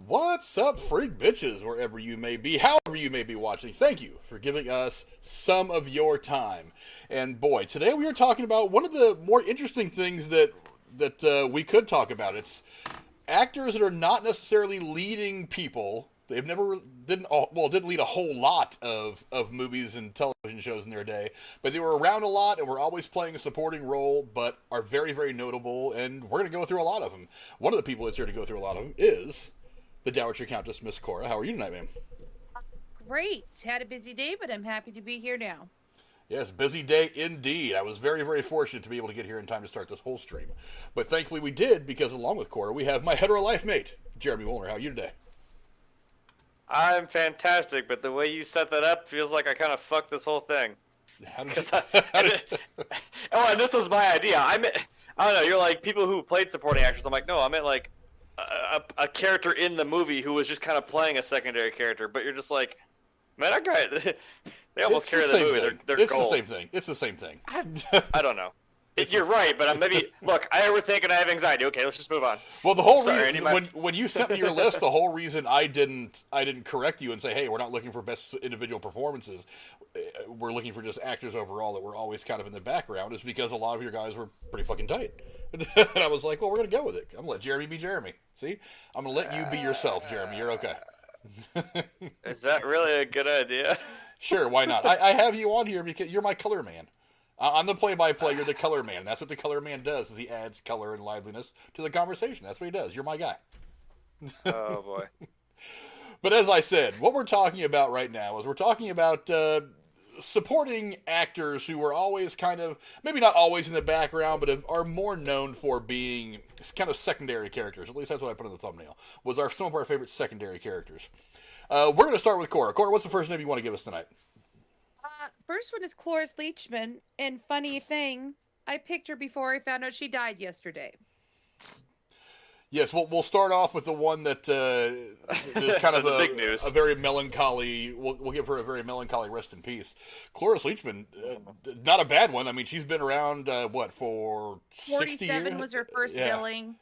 What's up, freak bitches, wherever you may be, however you may be watching? Thank you for giving us some of your time. And boy, today we are talking about one of the more interesting things that we could talk about. It's actors that are not necessarily leading people. They've never didn't lead a whole lot of movies and television shows in their day, but they were around a lot and were always playing a supporting role, but are very, very notable. And we're going to go through a lot of them. One of the people that's here to go through a lot of them is the Dowager Countess, Miss Cora. How are you tonight, ma'am? Great. Had a busy day, but I'm happy to be here now. Yes, busy day indeed. I was very, very fortunate to be able to get here in time to start this whole stream. But thankfully we did, because along with Cora, we have my hetero life mate, Jeremy Wolner. How are you today? I'm fantastic, but the way you set that up feels like I kind of fucked this whole thing. How did you... Oh, and this was my idea. I don't know, you're like people who played supporting actors. I'm like, no, I meant like a character in the movie who was just kind of playing a secondary character, but you're just like, man, that guy, they almost carry the movie. They're it's gold. the same thing. It's the same thing. I don't know. You're right, but I'm maybe look. I overthink and I have anxiety. Okay, let's just move on. Well, the whole reason when you sent me your list, the whole reason I didn't correct you and say, hey, we're not looking for best individual performances. We're looking for just actors overall that were always kind of in the background, is because a lot of your guys were pretty fucking tight. And I was like, well, we're gonna go with it. I'm gonna let Jeremy be Jeremy. See, I'm gonna let you be yourself, Jeremy. You're okay. Is that really a good idea? Sure, why not? I have you on here because you're my color man. I'm the play-by-play. You're the color man. That's what the color man does. Is he adds color and liveliness to the conversation. That's what he does. You're my guy. Oh boy. But as I said, what we're talking about right now is we're talking about supporting actors who were always kind of, maybe not always in the background, but are more known for being kind of secondary characters. At least that's what I put in the thumbnail. Some of our favorite secondary characters. We're going to start with Cora. Cora, what's the first name you want to give us tonight? First one is Cloris Leachman, and funny thing, I picked her before I found out she died yesterday. Yes, we'll start off with the one that is kind of big news. A very melancholy. We'll give her a very melancholy rest in peace. Cloris Leachman, not a bad one. I mean, she's been around for 60 years? 47 was her first billing,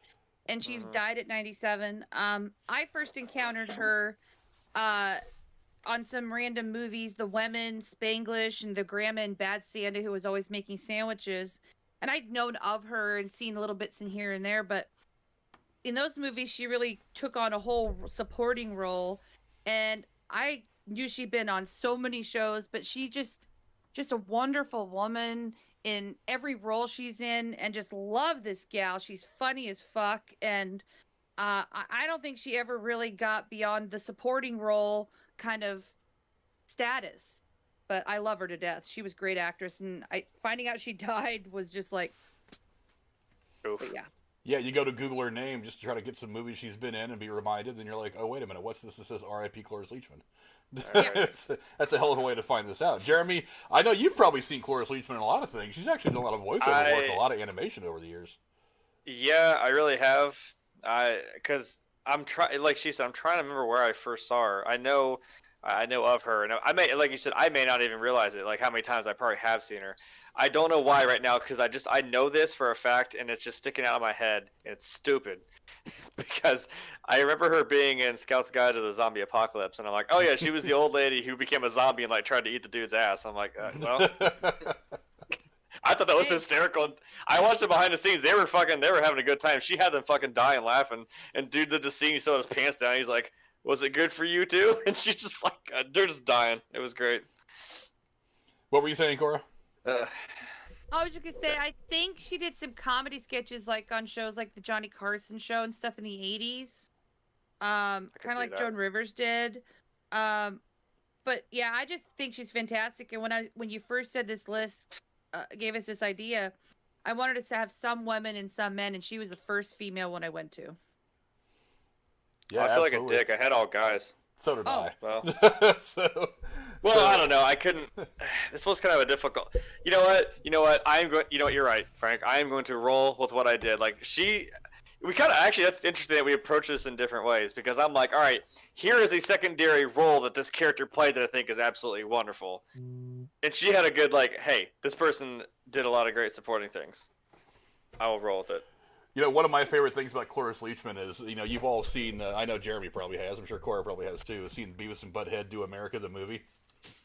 and she died at 97. I first encountered her on some random movies, The Women, Spanglish, and the Grandma and Bad Santa, who was always making sandwiches. And I'd known of her and seen little bits in here and there, but in those movies, she really took on a whole supporting role. And I knew she'd been on so many shows, but she just a wonderful woman in every role she's in, and just love this gal. She's funny as fuck. And I don't think she ever really got beyond the supporting role kind of status, but I love her to death. She was a great actress, and finding out she died was just like, oof. Yeah, you go to Google her name just to try to get some movies she's been in and be reminded, then you're like, oh, wait a minute, what's this that says R.I.P. Cloris Leachman? That's a hell of a way to find this out. Jeremy, I know you've probably seen Cloris Leachman in a lot of things. She's actually done a lot of voiceover work, a lot of animation over the years. Yeah, I really have. Because I'm trying, like she said, I'm trying to remember where I first saw her. I know of her, and I may, like you said, I may not even realize it, like how many times I probably have seen her. I don't know why right now, because I know this for a fact, and it's just sticking out of my head, and it's stupid. Because I remember her being in Scout's Guide to the Zombie Apocalypse, and I'm like, oh yeah, she was the old lady who became a zombie and like tried to eat the dude's ass. I'm like, well. I thought that was hysterical. I watched it behind the scenes. They were having a good time. She had them fucking dying laughing. And dude did the scene. He saw his pants down. He's like, was it good for you too? And she's just like, they're just dying. It was great. What were you saying, Cora? I was just gonna say, I think she did some comedy sketches like on shows like the Johnny Carson show and stuff in the 80s. Kind of like that. Joan Rivers did. But yeah, I just think she's fantastic. And when you first said this list, gave us this idea, I wanted us to have some women and some men, and she was the first female one I went to. Yeah, I feel absolutely. like a dick. I had all guys. So did I. Well, Well, I don't know. I couldn't. This was kind of a difficult. You know what? I'm going. You know what? You're right, Frank. I am going to roll with what I did. Like we kind of actually. That's interesting that we approach this in different ways, because I'm like, all right, here is a secondary role that this character played that I think is absolutely wonderful, and she had a good like, hey, this person did a lot of great supporting things. I will roll with it. One of my favorite things about Cloris Leachman is, you've all seen, I know Jeremy probably has, I'm sure Cora probably has too, seen Beavis and Butthead Do America, the movie.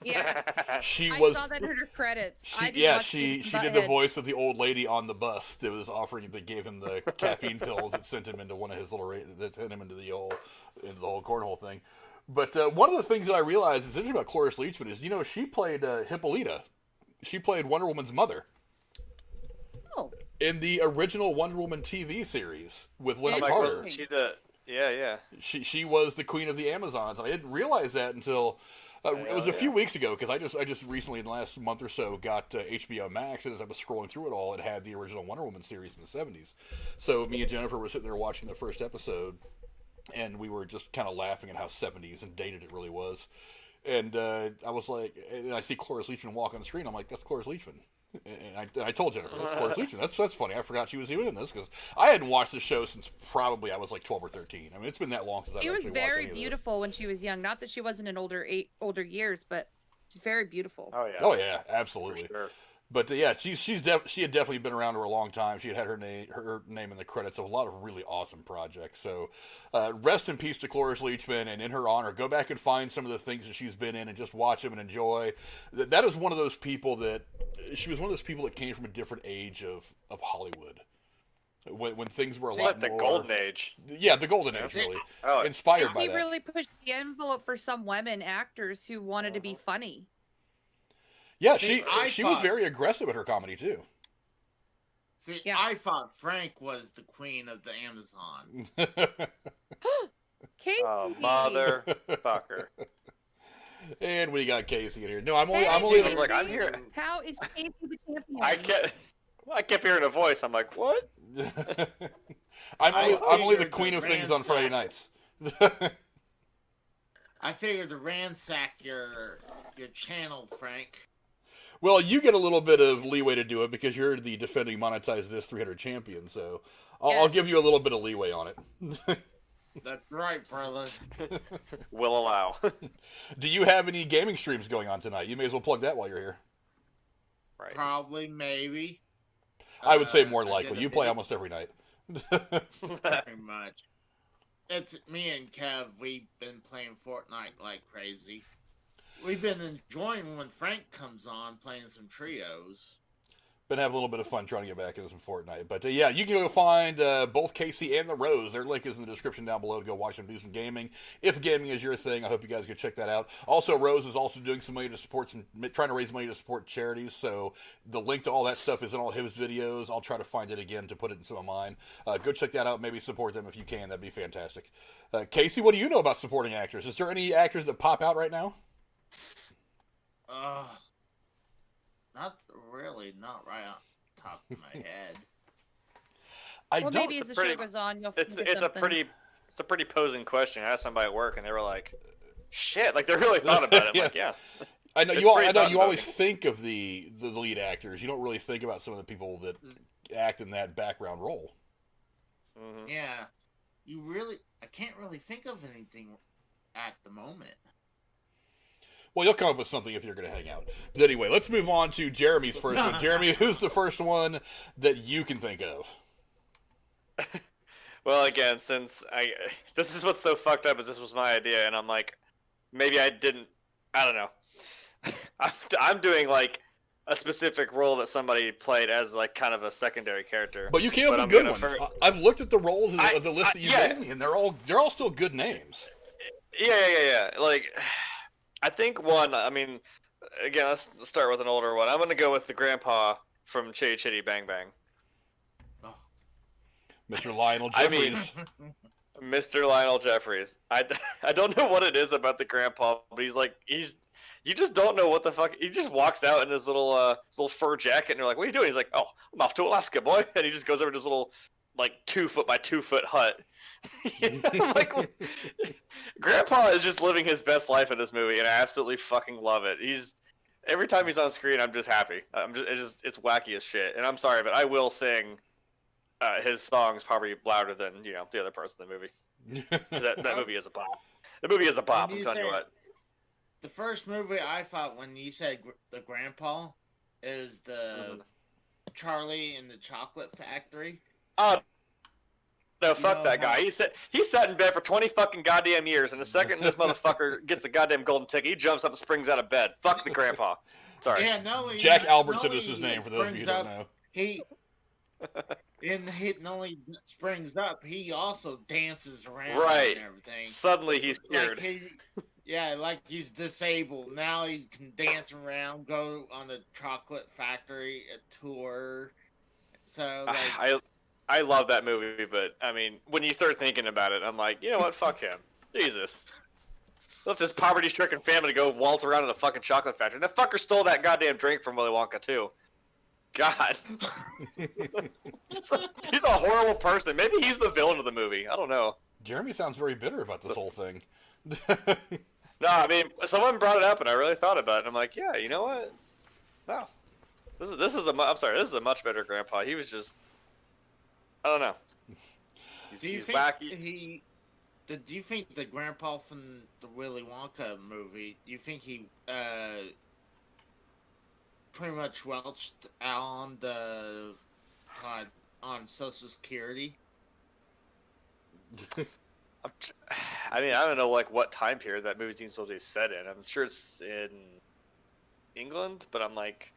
Yeah. I saw that in her credits. She did the voice of the old lady on the bus that was that gave him the caffeine pills that sent him into one of his that sent him into the whole cornhole thing. But one of the things that I realized is interesting about Cloris Leachman is, she played Hippolyta. She played Wonder Woman's mother. Oh. In the original Wonder Woman TV series with Linda Carter. She was the queen of the Amazons. I didn't realize that until it was a few weeks ago, because I just recently, in the last month or so, got HBO Max, and as I was scrolling through it all, it had the original Wonder Woman series in the 70s. So me and Jennifer were sitting there watching the first episode, and we were just kind of laughing at how 70s and dated it really was. And I was like, and I see Cloris Leachman walk on the screen. I'm like, that's Cloris Leachman. And I told Jennifer, that's Cloris Leachman. That's funny. I forgot she was even in this, because I hadn't watched the show since probably I was like 12 or 13. I mean, it's been that long since I've actually watched any of this. She was very beautiful when she was young. Not that she wasn't in older years, but she's very beautiful. Oh yeah, absolutely. For sure. But she had definitely been around for a long time. She had her name in the credits of a lot of really awesome projects. So rest in peace to Cloris Leachman, and in her honor, go back and find some of the things that she's been in and just watch them and enjoy. That is one of those people that she was one of those people that came from a different age of Hollywood. When things were a lot the more... golden age. Yeah, the golden age, really. Inspired by that. He really pushed the envelope for some women actors who wanted to be funny. Yeah, she was very aggressive at her comedy, too. I thought Frank was the queen of the Amazon. Casey! Oh, motherfucker. And we got Casey in here. No, I'm only like, I'm here. How is Casey the champion? I kept hearing a voice. I'm like, what? I'm only the queen of things on Friday nights. I figured to ransack your channel, Frank. Well, you get a little bit of leeway to do it because you're the defending Monetize This 300 champion, so I'll give you a little bit of leeway on it. That's right, brother. Will allow. Do you have any gaming streams going on tonight? You may as well plug that while you're here. Right. Probably, maybe. I would say more likely. You play almost every night. Pretty much. It's me and Kev. We've been playing Fortnite like crazy. We've been enjoying when Frank comes on, playing some trios. Been having a little bit of fun trying to get back into some Fortnite. But yeah, you can go find both Casey and the Rose. Their link is in the description down below to go watch them do some gaming. If gaming is your thing, I hope you guys go check that out. Also, Rose is also doing some money to support trying to raise money to support charities. So the link to all that stuff is in all his videos. I'll try to find it again to put it in some of mine. Go check that out. Maybe support them if you can. That'd be fantastic. Casey, what do you know about supporting actors? Is there any actors that pop out right now? Not really, not right on top of my head. Maybe as the show goes on, you'll think of something. It's a pretty posing question. I asked somebody at work, and they were like, "Shit!" Like they really thought about it. I'm like, yeah. I know you always think of the lead actors. You don't really think about some of the people that act in that background role. Mm-hmm. Yeah, I can't really think of anything at the moment. Well, you'll come up with something if you're going to hang out. But anyway, let's move on to Jeremy's first one. Jeremy, who's the first one that you can think of? Well, again, this is what's so fucked up is this was my idea, and I'm like, maybe I don't know. I'm doing like a specific role that somebody played as like kind of a secondary character. But you came up with good ones. I've looked at the roles of the list that you gave me, and they're all still good names. Yeah. Like, I think one. I mean, again, let's start with an older one. I'm gonna go with the grandpa from Chitty Chitty Bang Bang. Mr. Lionel Jeffries. I mean, Mr. Lionel Jeffries. I don't know what it is about the grandpa, but you just don't know what the fuck. He just walks out in his little fur jacket, and you're like, "What are you doing?" He's like, "Oh, I'm off to Alaska, boy," and he just goes over to his little like 2 foot by 2 foot hut. Like, Grandpa is just living his best life in this movie, and I absolutely fucking love it. Every time he's on screen, I'm just happy. It's wacky as shit. And I'm sorry, but I will sing his songs probably louder than the other parts of the movie. 'Cause that movie is a bop. The movie is a bop. I'm telling you what. The first movie I thought when you said the grandpa is the Charlie and the Chocolate Factory. No, fuck that guy. He sat in bed for 20 fucking goddamn years, and the second this motherfucker gets a goddamn golden ticket, he jumps up and springs out of bed. Fuck the grandpa. Sorry. Yeah, Jack Albertson is his name, for those of you who don't know. He not only springs up, he also dances around Right. and everything. Suddenly he's cured. Like he's disabled. Now he can dance around, go on the chocolate factory tour. So like I love that movie, but I mean, when you start thinking about it, I'm like, you know what? Fuck him. Jesus. Left his poverty-stricken family to go waltz around in a fucking chocolate factory. That fucker stole that goddamn drink from Willy Wonka too. God. He's a horrible person. Maybe he's the villain of the movie. I don't know. Jeremy sounds very bitter about this whole thing. No, I mean, someone brought it up, and I really thought about it. And I'm like, yeah, you know what? No, this is a much better grandpa. He was just, I don't know. He's wacky. Do you think the grandpa from the Willy Wonka movie? Do you think he pretty much welched out on the on Social Security? I mean, I don't know like what time period that movie's supposed to be set in. I'm sure it's in England, but I'm like,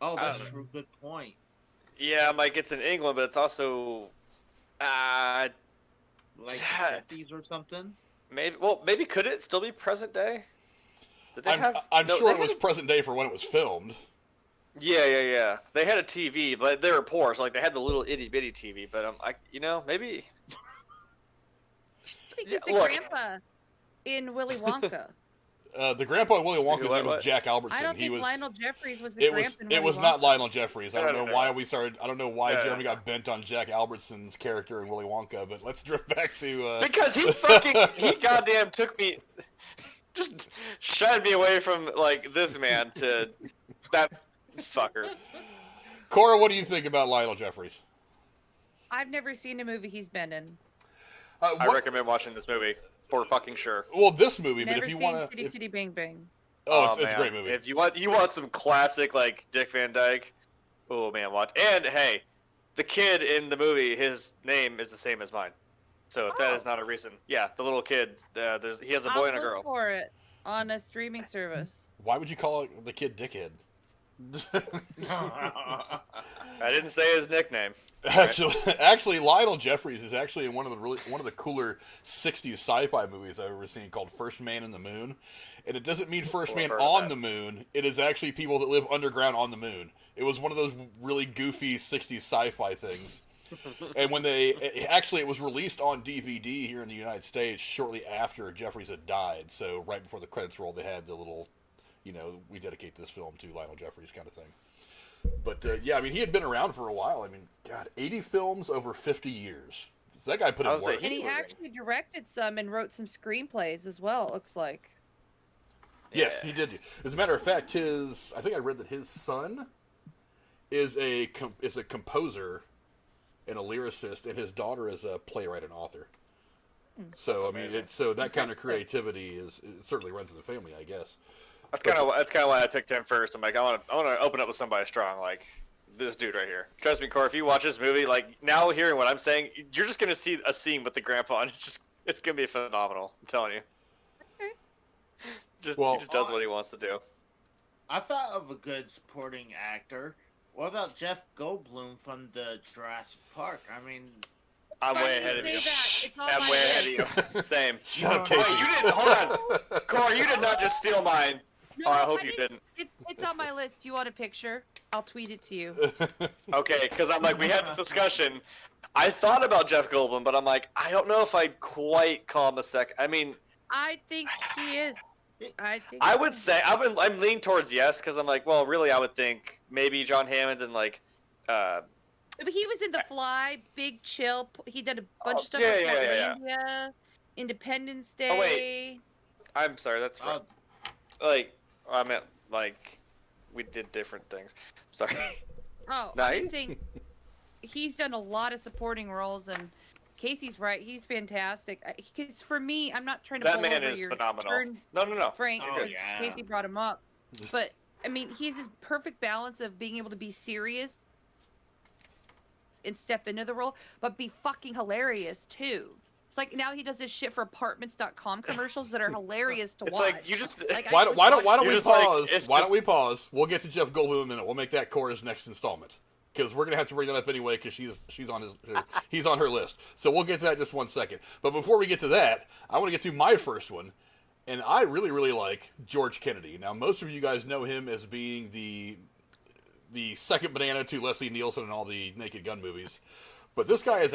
oh, that's a good point. Yeah, I'm like, it's in England, but it's also like the 50s or something. Maybe could it still be present day? Did they I'm sure it was present day for when it was filmed. Yeah. They had a TV, but they were poor, so like they had the little itty bitty TV. But maybe. I think he's the grandpa in Willy Wonka. The grandpa in Willy Wonka's name was Jack Albertson. I don't think Lionel Jeffries was the grandpa in Willy Wonka. It was not Lionel Jeffries. I don't know why Jeremy got bent bent on Jack Albertson's character in Willy Wonka, but let's drift back to... Because he goddamn took me... Just shied me away from, like, this man to that fucker. Cora, what do you think about Lionel Jeffries? I've never seen a movie he's been in. I recommend watching this movie for fucking sure. Well, this movie, Never but if you seen want to, Kitty Kitty Bang Bang. It's a great movie. If you want some classic like Dick Van Dyke, oh man, watch. And hey, the kid in the movie, his name is the same as mine. So if that is not a reason, yeah, the little kid, he has a boy and a girl. I'll look for it on a streaming service. Why would you call the kid Dickhead? I didn't say his nickname. Actually, Lionel Jeffries is actually in one of the cooler '60s sci-fi movies I've ever seen called First Man in the Moon, and it doesn't mean first man on the moon. It is actually people that live underground on the moon. It was one of those really goofy '60s sci-fi things. And when it was released on DVD here in the United States shortly after Jeffries had died. So right before the credits rolled, they had the little, we dedicate this film to Lionel Jeffries kind of thing. But, yeah, I mean, he had been around for a while. I mean, God, 80 films over 50 years. That guy put in work. And he actually directed some and wrote some screenplays as well, it looks like. Yes, he did. As a matter of fact, I think I read that his son is a composer and a lyricist, and his daughter is a playwright and author. So, I mean, that kind of creativity it certainly runs in the family, I guess. That's kind of why I picked him first. I'm like, I want to open up with somebody strong, like this dude right here. Trust me, Cora, if you watch this movie, like now hearing what I'm saying, you're just gonna see a scene with the grandpa, and it's gonna be phenomenal. I'm telling you. Okay. He just does what he wants to do. I thought of a good supporting actor. What about Jeff Goldblum from the Jurassic Park? I mean, I'm way ahead of you. I'm way ahead of you. Same. Shut up, Casey. Wait, you didn't. Hold on, Cora. You did not just steal mine. No, I hope you didn't. It's on my list. Do you want a picture? I'll tweet it to you. Okay, because I'm like, we had this discussion. I thought about Jeff Goldblum, but I'm like, I don't know if I'd quite call him a sec. I mean, I think he is. I would say I'm leaning towards yes, because I'm like, well, really, I would think maybe John Hammond and like. But he was in The Fly, Big Chill. He did a bunch of stuff yeah, with yeah. India, Independence Day. Oh wait, I'm sorry. That's like I meant like we did different things. Sorry. Oh, nice. I'm saying he's done a lot of supporting roles, and Casey's right. He's fantastic. Because for me, I'm not trying to. That man is phenomenal. No. Frank, Casey brought him up, but I mean, he has this perfect balance of being able to be serious and step into the role, but be fucking hilarious too. It's like now he does this shit for apartments.com commercials that are hilarious to It's watch. like you just. Like, Why don't we just like, pause? it's Why just- don't we pause? We'll get to Jeff Goldblum in a minute. We'll make that Cora's next installment because we're gonna have to bring that up anyway because she's on he's on her list. So we'll get to that in just one second. But before we get to that, I want to get to my first one, and I really really like George Kennedy. Now most of you guys know him as being the second banana to Leslie Nielsen in all the Naked Gun movies. But this guy had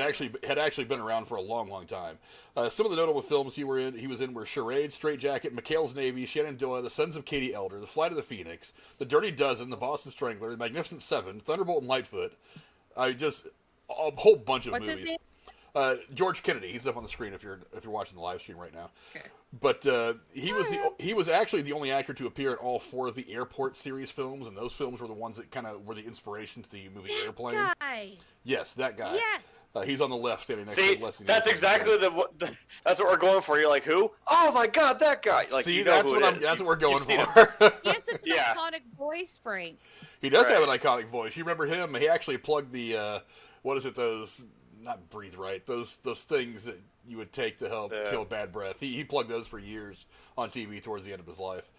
actually been around for a long, long time. Some of the notable films he was in were Charade, Straight Jacket, McHale's Navy, Shenandoah, The Sons of Katie Elder, The Flight of the Phoenix, The Dirty Dozen, The Boston Strangler, The Magnificent Seven, Thunderbolt and Lightfoot. Just a whole bunch of What's movies. his name? George Kennedy. He's up on the screen if you're watching the live stream right now. Okay. But he was actually the only actor to appear in all 4 of the Airport series films, and those films were the ones that kind of were the inspiration to the movie Airplane. Guy. Yes, that guy. Yes. He's on the left, standing next See, to Leslie that's Nielsen. exactly that's what we're going for. You're like, who? Oh my God, that guy! Like, See, you know that's who what it is. that's what we're going You've seen for. He has an Yeah. iconic voice, Frank. He does Right. have an iconic voice. You remember him? He actually plugged the what is it? Those not breathe right. Those things that you would take to help kill bad breath. He plugged those for years on TV towards the end of his life.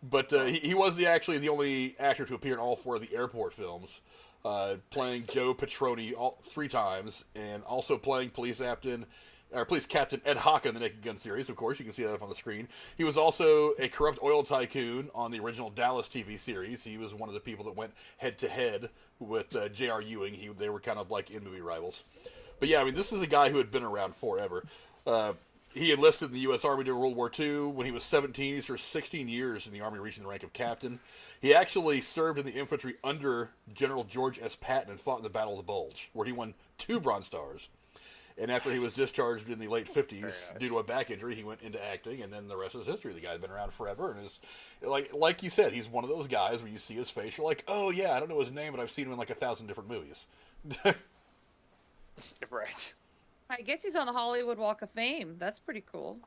But he was actually the only actor to appear in all 4 of the Airport films, playing Joe Petroni 3 times, and also playing Police Captain Ed Hocka in the Naked Gun series. Of course, you can see that up on the screen. He was also a corrupt oil tycoon on the original Dallas TV series. He was one of the people that went head to head with J.R. Ewing. They were kind of like in-movie rivals. But yeah, I mean, this is a guy who had been around forever. He enlisted in the U.S. Army during World War II. When he was 17, he served 16 years in the Army, reaching the rank of captain. He actually served in the infantry under General George S. Patton and fought in the Battle of the Bulge, where he won 2 Bronze Stars. And after he was discharged in the late 50s due to a back injury, he went into acting, and then the rest is history. The guy's been around forever, and is like you said, he's one of those guys where you see his face, you're like, oh yeah, I don't know his name, but I've seen him in like 1,000 different movies. Right. I guess he's on the Hollywood Walk of Fame. That's pretty cool.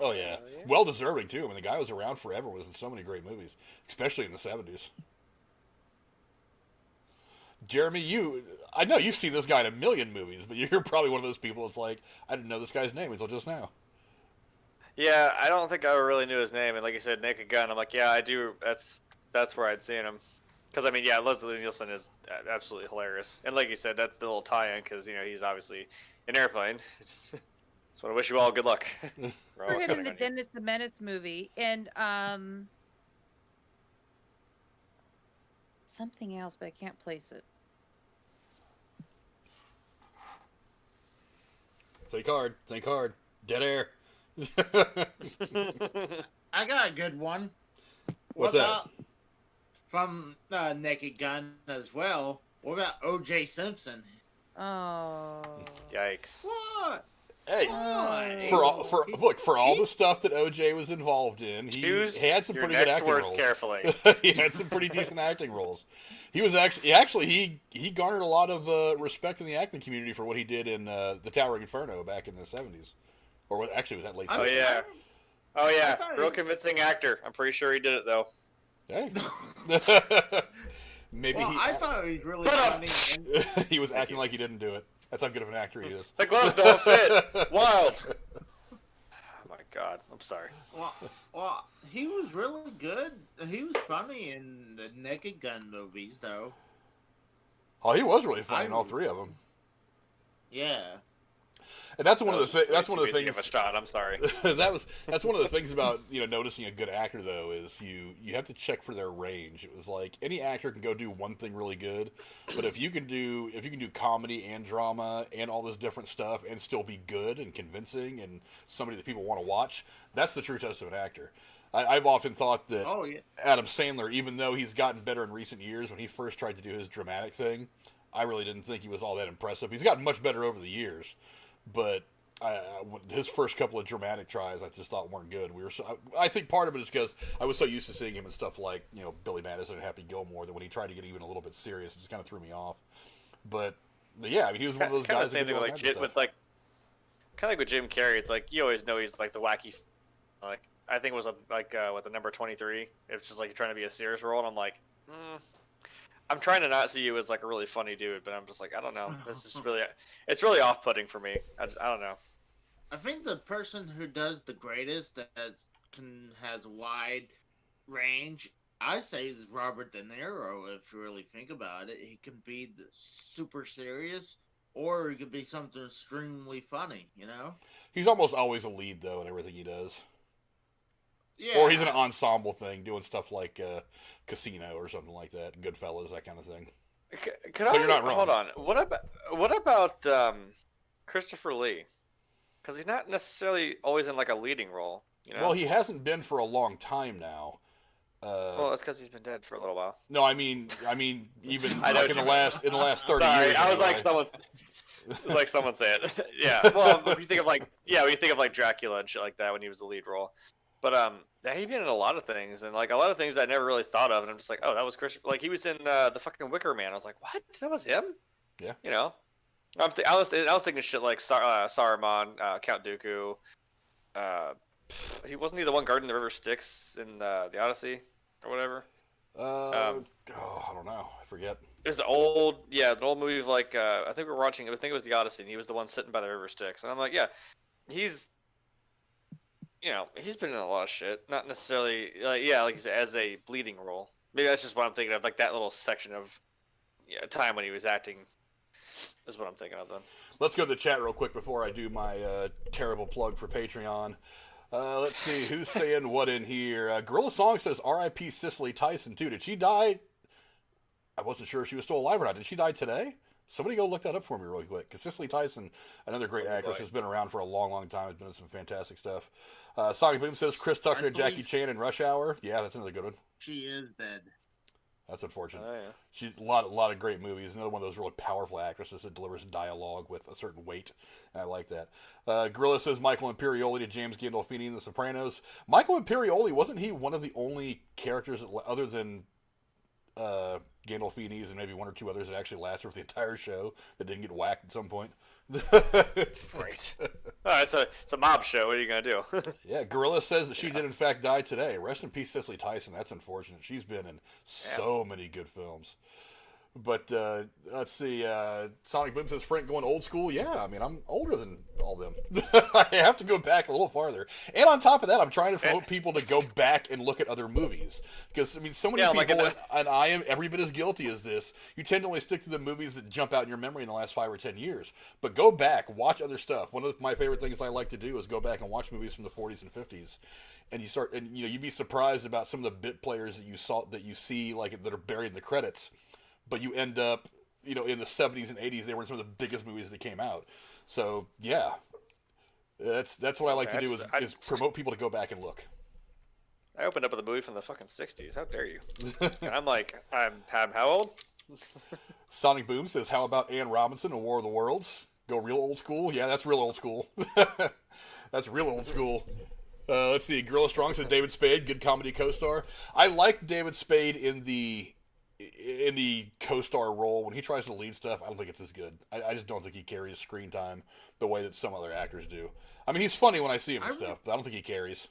Oh yeah, well deserving too. I mean, the guy was around forever. Was in so many great movies, especially in the 70s. Jeremy, I know you've seen this guy in a million movies, but you're probably one of those people that's like, I didn't know this guy's name until just now. Yeah, I don't think I ever really knew his name, and like you said, Naked Gun. I'm like, yeah, I do. That's where I'd seen him. Because I mean, yeah, Leslie Nielsen is absolutely hilarious, and like you said, that's the little tie-in because he's obviously an Airplane. Just want to wish you all good luck. We're all For him in counting the on you. Dennis the Menace movie, and something else, but I can't place it. Think hard. Dead air. I got a good one. What's what that? about from Naked Gun as well? What about O.J. Simpson? Oh. Yikes. What? Hey, Why? for all the stuff that OJ was involved in, he Choose had some your pretty good next acting words roles. carefully. He had some pretty decent acting roles. He was actually he garnered a lot of respect in the acting community for what he did in the Towering Inferno back in the 70s, or actually was that late? I 70s? Oh mean, yeah. Oh yeah. thought Real he- convincing actor. I'm pretty sure he did it though. Hey. Maybe Well, I thought he was really Shut up. funny. And, he was acting like he didn't do it. That's how good of an actor he is. The gloves don't fit. Wild. Oh my God. I'm sorry. well, he was really good. He was funny in the Naked Gun movies, though. Oh, he was really funny in all 3 of them. Yeah. And that's one of the Way that's too one of the busy things. of a shot. I'm sorry. That's one of the things about noticing a good actor though is you have to check for their range. It was like any actor can go do one thing really good, but if you can do comedy and drama and all this different stuff and still be good and convincing and somebody that people want to watch, that's the true test of an actor. I've often thought that Oh yeah. Adam Sandler, even though he's gotten better in recent years, when he first tried to do his dramatic thing, I really didn't think he was all that impressive. He's gotten much better over the years. But his first couple of dramatic tries, I just thought weren't good. I think part of it is because I was so used to seeing him in stuff like Billy Madison and Happy Gilmore that when he tried to get even a little bit serious, it just kind of threw me off. But yeah, I mean, he was one of those Kind guys. of same thing with kind of like with Jim Carrey. It's like you always know he's like the wacky. Like I think it was the number 23. It's just like you're trying to be a serious role, and I'm like, I'm trying to not see you as like a really funny dude, but I'm just like, I don't know. This is really, it's really off-putting for me. I don't know. I think the person who does the greatest that has a wide range, I say, is Robert De Niro. If you really think about it, he can be super serious, or he could be something extremely funny. You know, He's almost always a lead though in everything he does. yeah. Or he's an ensemble thing, doing stuff like Casino or something like that, Goodfellas, that kind of thing. Could But you're not wrong. Hold on. What about Christopher Lee? Because he's not necessarily always in like a leading role. You know? Well, he hasn't been for a long time now. Well, that's because he's been dead for a little while. No, I mean, even I know like in the last 30 Sorry, years. I was anyway. like someone say it. Yeah. Well, when you think of like Dracula and shit like that when he was the lead role. But he's been in a lot of things, and like a lot of things I never really thought of, and I'm just like, oh, that was Christopher. Like he was in the fucking Wicker Man. I was like, what? That was him? Yeah. You know, I was thinking shit like Saruman, Count Dooku. He wasn't he the one guarding the River Styx in the Odyssey or whatever? I don't know. I forget. There's the old movie of like I think we were watching. I think it was the Odyssey, and he was the one sitting by the River Styx, and I'm like, yeah, he's. You know, he's been in a lot of shit. Not necessarily, like you said, as a bleeding role. Maybe that's just what I'm thinking of, like that little section of time when he was acting. Is what I'm thinking of then. Let's go to the chat real quick before I do my terrible plug for Patreon. Let's see who's saying what in here. Gorilla Song says R.I.P. Cicely Tyson too. Did she die? I wasn't sure if she was still alive or not. Did she die today? Somebody go look that up for me really quick. Because Cicely Tyson, another great actress, has been around for a long, long time. Has been in some fantastic stuff. Sonic Boom says Chris Tucker and Jackie Chan in Rush Hour. Yeah, that's another good one. She is dead. That's unfortunate. Oh, yeah. She's a lot of great movies. Another one of those really powerful actresses that delivers dialogue with a certain weight. And I like that. Gorilla says Michael Imperioli to James Gandolfini in The Sopranos. Michael Imperioli, wasn't he one of the only characters other than Gandolfini's and maybe one or two others that actually lasted for the entire show that didn't get whacked at some point? Right. All right, so it's a mob show. What are you gonna do? Yeah, Gorilla says that she did in fact die today. Rest in peace, Cicely Tyson. That's unfortunate. She's been in so many good films. But let's see. Sonic Boom says Frank going old school. Yeah, I mean I'm older than all them. I have to go back a little farther. And on top of that, I'm trying to promote people to go back and look at other movies because I mean so many people, and I am every bit as guilty as this. You tend to only stick to the movies that jump out in your memory in the last 5 or 10 years. But go back, watch other stuff. One of my favorite things I like to do is go back and watch movies from the 40s and 50s. And you'd be surprised about some of the bit players that you see like that are buried in the credits. But you end up, in the 70s and 80s, they were in some of the biggest movies that came out. So, yeah. That's what I like to do is promote people to go back and look. I opened up with a movie from the fucking 60s. How dare you? And I'm like, I'm how old? Sonic Boom says, how about Anne Robinson in War of the Worlds? Go real old school? Yeah, that's real old school. That's real old school. Let's see. Gorilla Strong said David Spade, good comedy co-star. I like David Spade in the co-star role. When he tries to lead stuff, I don't think it's as good. I just don't think he carries screen time the way that some other actors do. I mean, he's funny when I see him and stuff, but I don't think he carries.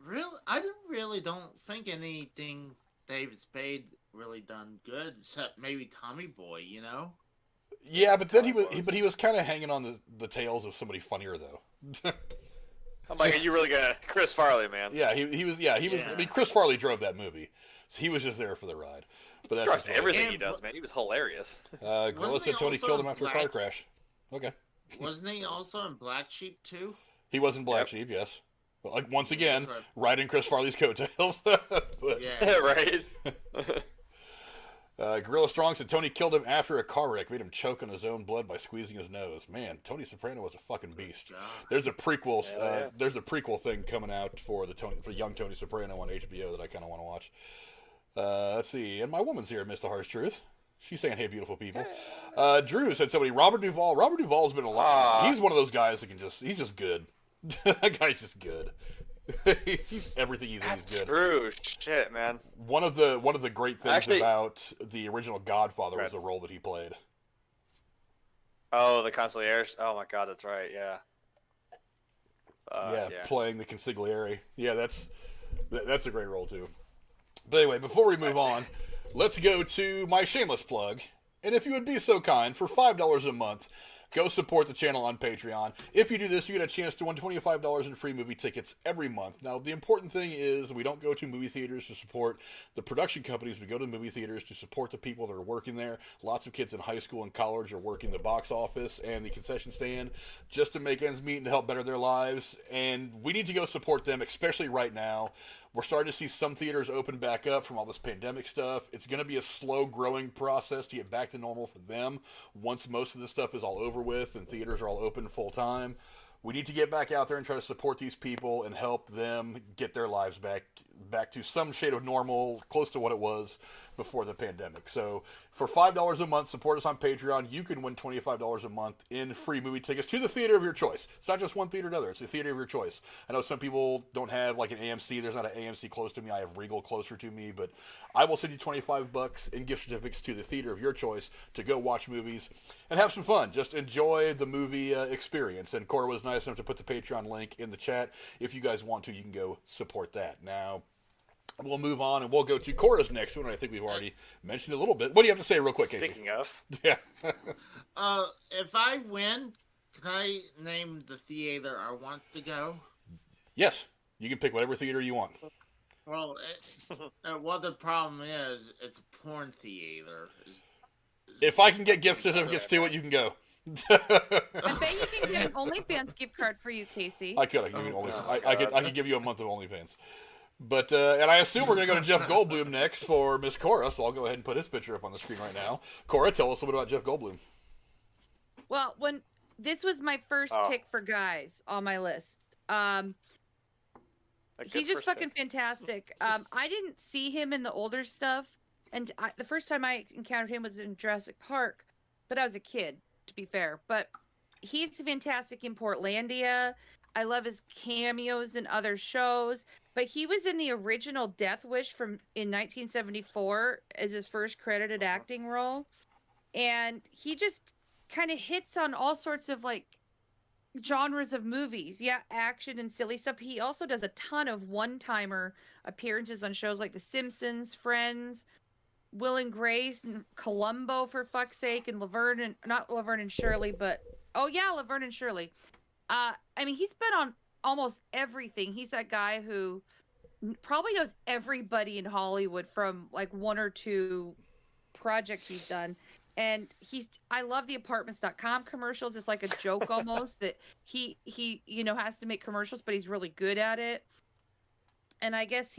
Really, I really don't think anything David Spade really done good, except maybe Tommy Boy. Yeah, but then he was kind of hanging on the tails of somebody funnier though. I'm like, are you really gonna Chris Farley, man? Yeah, he was. Yeah. I mean, Chris Farley drove that movie. So he was just there for the ride. But that's just everything he does, man. He was hilarious. Gorilla said Tony killed him after a car crash. Okay. Wasn't he also in Black Sheep too? He was in Black Sheep, yes. But like once again, riding Chris Farley's coattails. Yeah, right. Gorilla Strong said Tony killed him after a car wreck, made him choke on his own blood by squeezing his nose. Man, Tony Soprano was a fucking beast. There's a prequel. There's a prequel thing coming out for young Tony Soprano on HBO that I kind of want to watch. Let's see. And my woman's here, Miss the Harsh Truth. She's saying, hey, beautiful people. Drew said somebody, Robert Duvall. Robert Duvall's been a lot. He's one of those guys that he's just good. That guy's just good. he's everything he's good. True. Shit, man. One of the great things about the original Godfather was the role that he played. Oh, the Consigliere. Oh my God, that's right. Yeah. Playing the Consigliere. Yeah, that's a great role too. But anyway, before we move on, let's go to my shameless plug. And if you would be so kind, for $5 a month, go support the channel on Patreon. If you do this, you get a chance to win $25 in free movie tickets every month. Now, the important thing is we don't go to movie theaters to support the production companies. We go to movie theaters to support the people that are working there. Lots of kids in high school and college are working the box office and the concession stand just to make ends meet and to help better their lives. And we need to go support them, especially right now. We're starting to see some theaters open back up from all this pandemic stuff. It's going to be a slow growing process to get back to normal for them once most of this stuff is all over with and theaters are all open full time. We need to get back out there and try to support these people and help them get their lives back to some shade of normal, close to what it was before the pandemic. So for $5 a month, support us on Patreon. You can win $25 a month in free movie tickets to the theater of your choice. It's not just one theater or another. It's the theater of your choice. I know some people don't have like an AMC. There's not an AMC close to me. I have Regal closer to me, but I will send you $25 in gift certificates to the theater of your choice to go watch movies and have some fun. Just enjoy the movie experience. And Cora was nice enough to put the Patreon link in the chat. If you guys want to, you can go support that. Now, we'll move on and we'll go to Cora's next one. I think we've already mentioned a little bit. What do you have to say real quick, Casey? Speaking of. Yeah. If I win, can I name the theater I want to go? Yes. You can pick whatever theater you want. Well, what the problem is, it's a porn theater. If I can get gift certificates to it, you can go. I bet you can get an OnlyFans gift card for you, Casey. I could. I could give you a month of OnlyFans. But and I assume we're going to go to Jeff Goldblum next for Miss Cora, so I'll go ahead and put his picture up on the screen right now. Cora, tell us a little bit about Jeff Goldblum. Well, when this was my first pick for guys on my list. He's just fucking fantastic. I didn't see him in the older stuff, and the first time I encountered him was in Jurassic Park, but I was a kid, to be fair. But he's fantastic in Portlandia. I love his cameos in other shows, but he was in the original Death Wish in 1974 as his first credited acting role, and he just kind of hits on all sorts of like genres of movies. Yeah, action and silly stuff. He also does a ton of one-timer appearances on shows like The Simpsons, Friends, Will and Grace, and Columbo, for fuck's sake, and not Laverne and Shirley, but Laverne and Shirley. I mean, he's been on almost everything. He's that guy who probably knows everybody in Hollywood from like one or two projects he's done. And I love the apartments.com commercials. It's like a joke almost that he has to make commercials, but he's really good at it. And I guess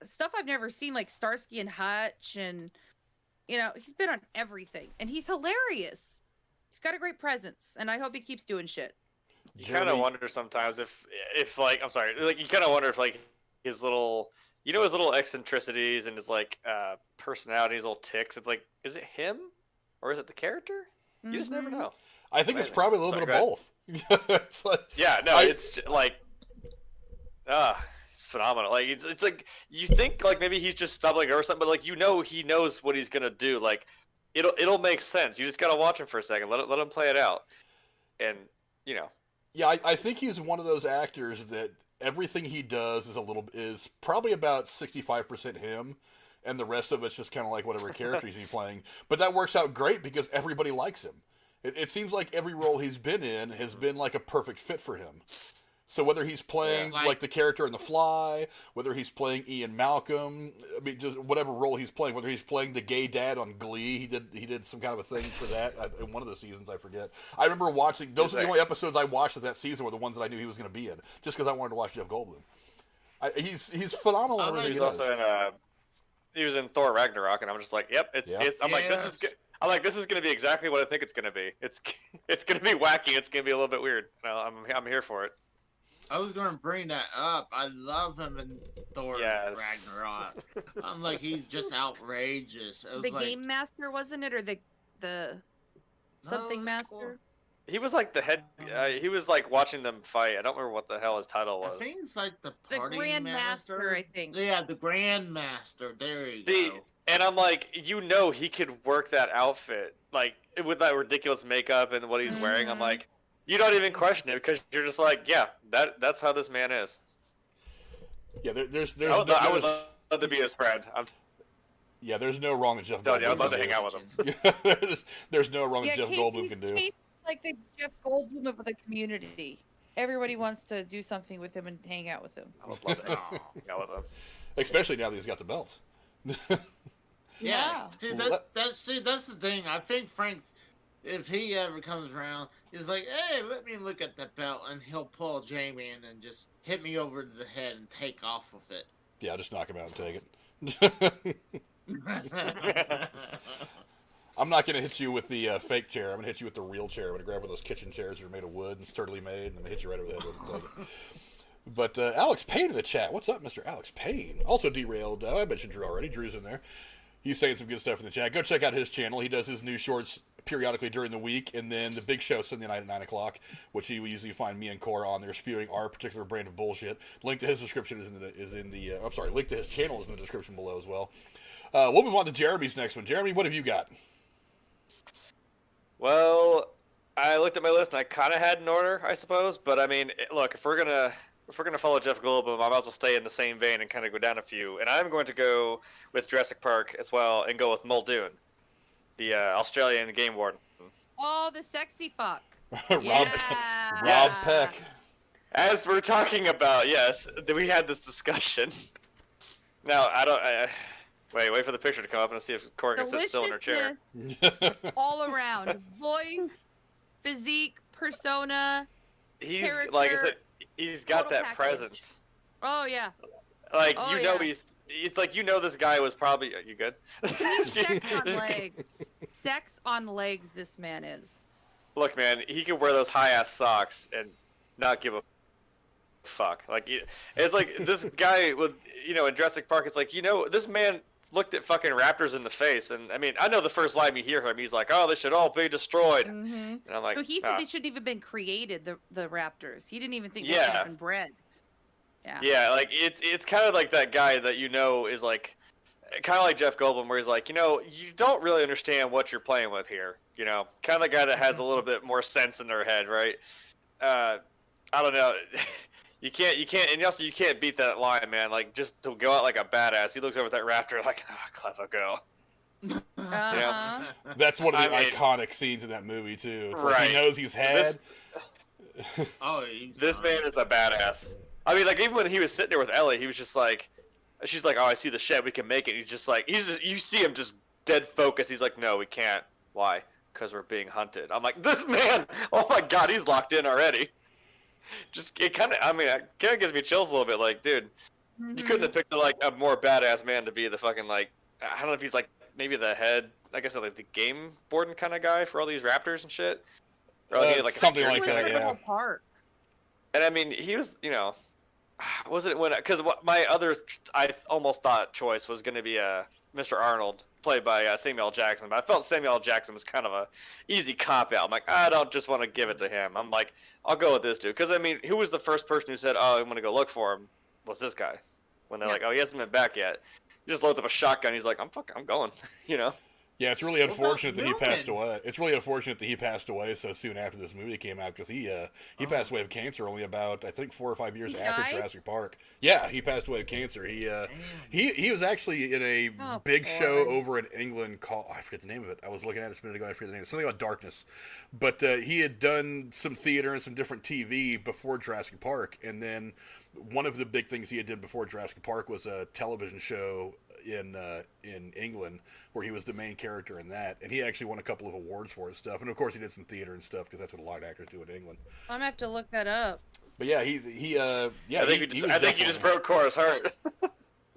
stuff I've never seen, like Starsky and Hutch, and he's been on everything, and he's hilarious. He's got a great presence, and I hope he keeps doing shit. You kind of wonder sometimes if like, I'm sorry, like you kind of wonder if like his little, his little eccentricities and his like personality, his little ticks. It's like, is it him or is it the character? You just never know. I think it's probably a little bit of both. It's like, it's like, it's phenomenal. Like it's like you think like maybe he's just stumbling or something, but like he knows what he's gonna do. Like it'll make sense. You just gotta watch him for a second. Let him play it out, and Yeah, I think he's one of those actors that everything he does is probably about 65% him, and the rest of it's just kind of like whatever characters he's playing. But that works out great because everybody likes him. It seems like every role he's been in has been like a perfect fit for him. So whether he's playing like the character in The Fly, whether he's playing Ian Malcolm, I mean, just whatever role he's playing, whether he's playing the gay dad on Glee, he did some kind of a thing for that in one of the seasons, I forget. I remember watching, those are the only episodes I watched of that season were the ones that I knew he was going to be in, just because I wanted to watch Jeff Goldblum. He's phenomenal in everything he does. He was in Thor Ragnarok, and I'm just like, yep, I'm like, this is going to be exactly what I think it's going to be. It's going to be wacky. It's going to be a little bit weird. I'm here for it. I was going to bring that up. I love him in Thor Ragnarok. I'm like, he's just outrageous. The Game Master, wasn't it? Or the something Master? He was like the head. He was like watching them fight. I don't remember what the hell his title was. I think it's like the Party Grand Master, I think. Yeah, the Grand Master. There you go. And I'm like, he could work that outfit, like with that ridiculous makeup and what he's wearing. I'm like, you don't even question it because you're just like, yeah, that's how this man is. Yeah, there's I would love love to be his friend. Yeah, there's no wrong that Jeff telling Goldblum you, I'd love to can hang out with him. do. There's no wrong that Jeff Goldblum can do. Casey's like the Jeff Goldblum of the community. Everybody wants to do something with him and hang out with him. I would love to hang out with him. Especially now that he's got the belt. Yeah. See, that's the thing. I think Frank's, if he ever comes around, is like, hey, let me look at that belt, and he'll pull Jamie in and just hit me over the head and take off with it. Yeah, just knock him out and take it. I'm not going to hit you with the fake chair. I'm going to hit you with the real chair. I'm going to grab one of those kitchen chairs that are made of wood and sturdily made, and I'm going to hit you right over the head with it. But Alex Payne in the chat. What's up, Mr. Alex Payne? Also derailed. I mentioned Drew already. Drew's in there. He's saying some good stuff in the chat. Go check out his channel. He does his new shorts periodically during the week, and then the big show Sunday night at 9 o'clock, which he will usually find me and Cora on there spewing our particular brand of bullshit. Link to his description link to his channel is in the description below as well. We'll move on to Jeremy's next one. Jeremy, what have you got? Well, I looked at my list and I kind of had an order, I suppose. But I mean, look, if we're gonna follow Jeff Goldblum, I might as well stay in the same vein and kind of go down a few. And I'm going to go with Jurassic Park as well, and go with Muldoon, the Australian game warden. Oh, the sexy fuck. Rob Peck. As we're talking about, yes, we had this discussion. Now wait for the picture to come up and see if Cora can sit still in her chair. All around. Voice, physique, persona. He's character, like I said, he's got that package. presence. Oh yeah. Like yeah. it's like this guy was probably. Are you good? He's sex on legs. Sex on legs. This man is. Look, man, he could wear those high ass socks and not give a fuck. Like it's like this guy with in Jurassic Park. It's like this man looked at fucking raptors in the face, and I mean I know the first line you hear him, he's like, oh, they should all be destroyed. Mm-hmm. And I'm like, so he said they shouldn't even been created. The raptors. He didn't even think they Yeah. should have been bred. Yeah. Yeah, like it's kind of like that guy that is like, kind of like Jeff Goldblum, where he's like, you don't really understand what you're playing with here. Kind of the guy that has a little bit more sense in their head, right? I don't know. You can't, and also you can't beat that line, man. Like just to go out like a badass. He looks over at that raptor like, clever girl. Uh-huh. That's one of the iconic scenes in that movie too. It's like he knows he's had. This man is a badass. I mean, like even when he was sitting there with Ellie, he was just like, she's like, oh, I see the shed, we can make it. And he's just like, you see him just dead focused. He's like, no, we can't. Why? Because we're being hunted. I'm like, this man, oh my god, he's locked in already. It kind of gives me chills a little bit. Like, dude, you couldn't have picked like a more badass man to be the fucking like, I don't know if he's like maybe the head, like I said, like the game warden kind of guy for all these raptors and shit. Or like something like that, yeah. Park. And I mean, he was, was it when? Because my other, I almost thought choice was going to be Mr. Arnold, played by Samuel L. Jackson, but I felt Samuel L. Jackson was kind of a easy cop out. I'm like, I don't just want to give it to him. I'm like, I'll go with this dude, because I mean, who was the first person who said, "Oh, I'm going to go look for him"? Was this guy? When they're like, "Oh, he hasn't been back yet." He just loads up a shotgun. He's like, I'm going. Yeah, it's really unfortunate that he passed away. It's really unfortunate that he passed away so soon after this movie came out, because he passed away of cancer only about, I think, 4 or 5 years after Jurassic Park. Yeah, he passed away of cancer. He was actually in a big show over in England called, I forget the name of it. I was looking at it a minute ago. I forget the name. Something about Darkness. But he had done some theater and some different TV before Jurassic Park, and then one of the big things he had done before Jurassic Park was a television show in England where he was the main character in that, and he actually won a couple of awards for his stuff, and of course he did some theater and stuff because that's what a lot of actors do in England. I'm gonna have to look that up. But yeah, I think you just broke Cora's heart.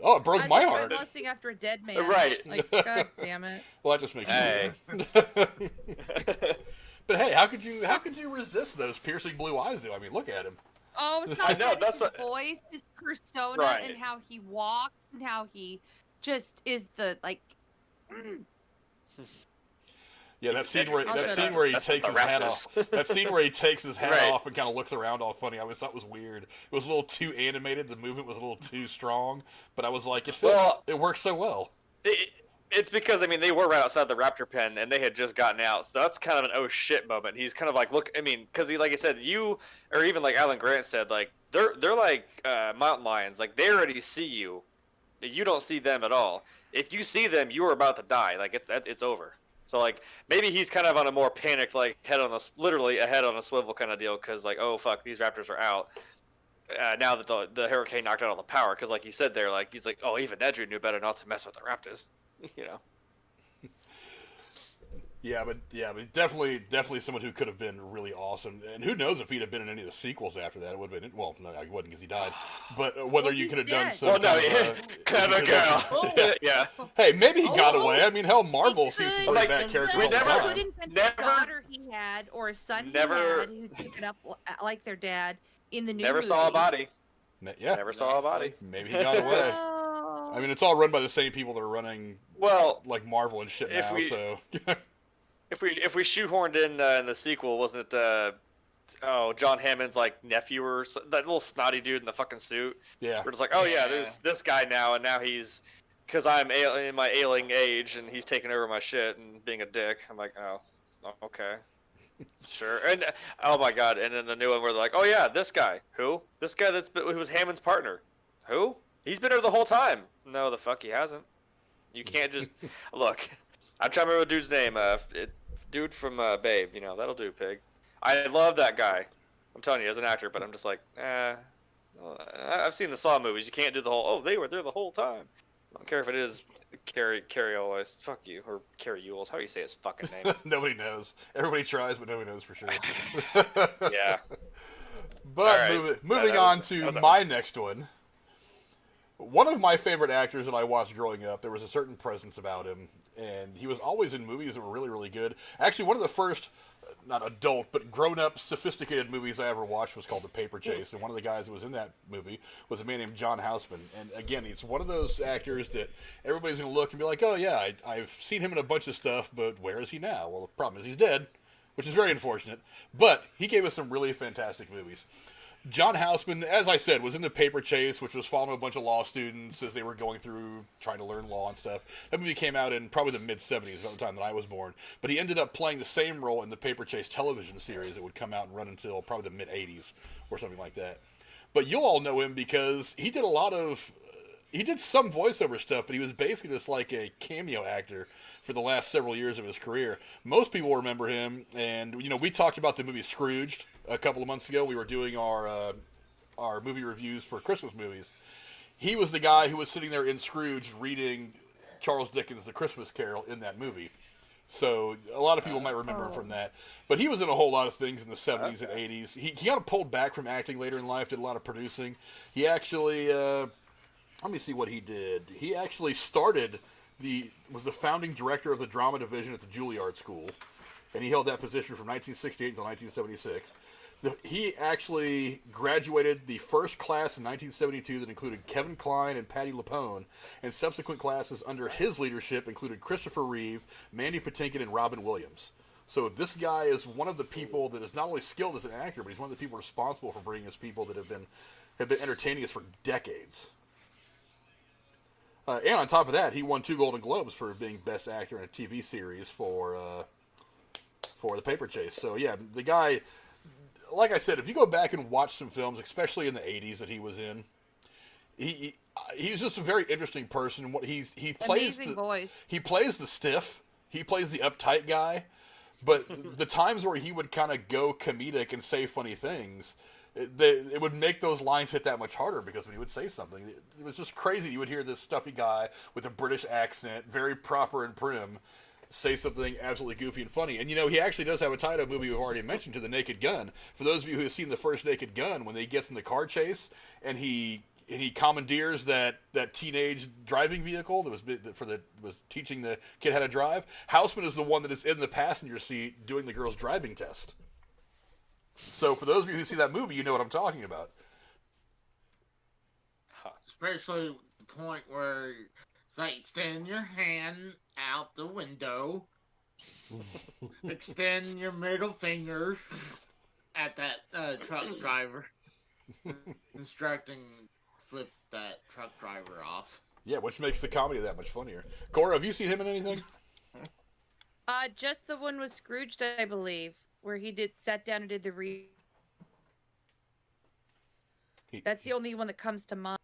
Oh, it broke my heart. I'm lusting after a dead man. Right. Like, god damn it. Well, that just makes But hey, how could you resist those piercing blue eyes though? I mean, look at him. Oh, it's not I know, his voice, his persona, Right. and how he walks, and how he just is the like. Yeah, that scene where he takes his hat off. That scene where he takes his hat off and kind of looks around all funny. I always thought was weird. It was a little too animated. The movement was a little too strong. But I was like, it fits. Well, it works so well. It's because, I mean, they were right outside the raptor pen, and they had just gotten out, so that's kind of an oh shit moment. He's kind of like, look, I mean, because he, like I said, or even like Alan Grant said, like, they're like mountain lions. Like, they already see you, You don't see them at all. If you see them, you are about to die. Like it's over. So like maybe he's kind of on a more panicked, like literally a head on a swivel kind of deal, because like, oh fuck, these raptors are out. Now that the hurricane knocked out all the power, because like he said there, like he's like, oh, even Nedry knew better not to mess with the raptors, you know. Yeah, but definitely someone who could have been really awesome. And who knows if he'd have been in any of the sequels after that? It would have been, well, no, he wouldn't because he died. But whether you could have done some. Well, no, clever girl. Yeah. Hey, maybe he got away. I mean, hell, Marvel sees some pretty bad characters all the It time. could have been a daughter he had or a son he had who took it up like their dad in the new Never saw a body. Yeah. Never saw a body. Maybe he got away. I mean, it's all run by the same people that are running, like Marvel and shit now. So. If we shoehorned in the sequel, wasn't it John Hammond's like nephew or that little snotty dude in the fucking suit? Yeah. We're just like, oh yeah, there's this guy now, and now he's because I'm in my ailing age, and he's taking over my shit and being a dick. I'm like, oh, okay, sure. And oh my god, and then the new one where they're like, oh yeah, this guy, who? This guy who was Hammond's partner, who? He's been there the whole time. No, the fuck he hasn't. You can't just look. I'm trying to remember the dude's name. Dude from Babe, you know, that'll do, pig. I love that guy. I'm telling you, as an actor, but I'm just like, I've seen the Saw movies. You can't do the whole, oh, they were there the whole time. I don't care if it is Carrie Elwes. Fuck you. Or Carrie Ewells. How do you say his fucking name? Nobody knows. Everybody tries, but nobody knows for sure. Yeah. But right. moving on to my next one. One of my favorite actors that I watched growing up, there was a certain presence about him, and he was always in movies that were really, really good. Actually, one of the first, not adult, but grown-up, sophisticated movies I ever watched was called The Paper Chase, and one of the guys that was in that movie was a man named John Houseman. And again, he's one of those actors that everybody's going to look and be like, oh yeah, I've seen him in a bunch of stuff, but where is he now? Well, the problem is he's dead, which is very unfortunate, but he gave us some really fantastic movies. John Houseman, as I said, was in The Paper Chase, which was following a bunch of law students as they were going through trying to learn law and stuff. That movie came out in probably the mid-'70s, about the time that I was born. But he ended up playing the same role in the Paper Chase television series that would come out and run until probably the mid-'80s or something like that. But you'll all know him because he did he did some voiceover stuff, but he was basically just like a cameo actor for the last several years of his career. Most people remember him, and you know, we talked about the movie Scrooged a couple of months ago. We were doing our movie reviews for Christmas movies. He was the guy who was sitting there in Scrooge reading Charles Dickens' The Christmas Carol in that movie. So a lot of people might remember him from that. But he was in a whole lot of things in the 70s and 80s. He kind of pulled back from acting later in life, did a lot of producing. He actually... let me see what he did. He actually was the founding director of the drama division at the Juilliard School, and he held that position from 1968 until 1976. He actually graduated the first class in 1972 that included Kevin Kline and Patti LuPone, and subsequent classes under his leadership included Christopher Reeve, Mandy Patinkin, and Robin Williams. So this guy is one of the people that is not only skilled as an actor, but he's one of the people responsible for bringing us people that have been entertaining us for decades. And on top of that, he won 2 Golden Globes for being Best Actor in a TV series for The Paper Chase. So yeah, the guy, like I said, if you go back and watch some films, especially in the 80s that he was in, he's just a very interesting person. What he plays amazing voice. He plays the stiff. He plays the uptight guy. But the times where he would kind of go comedic and say funny things, it would make those lines hit that much harder, because when he would say something, it was just crazy. You would hear this stuffy guy with a British accent, very proper and prim, say something absolutely goofy and funny. And, you know, he actually does have a tie-up movie we've already mentioned, to The Naked Gun. For those of you who have seen the first Naked Gun, when he gets in the car chase and he commandeers that teenage driving vehicle that was teaching the kid how to drive, Houseman is the one that is in the passenger seat doing the girl's driving test. So for those of you who see that movie, you know what I'm talking about. Especially the point where it's like, extend your hand out the window, extend your middle finger at that truck driver, instructing flip that truck driver off. Yeah, which makes the comedy that much funnier. Cora, have you seen him in anything? Just the one with Scrooged, I believe, where he sat down and did the That's the only one that comes to mind.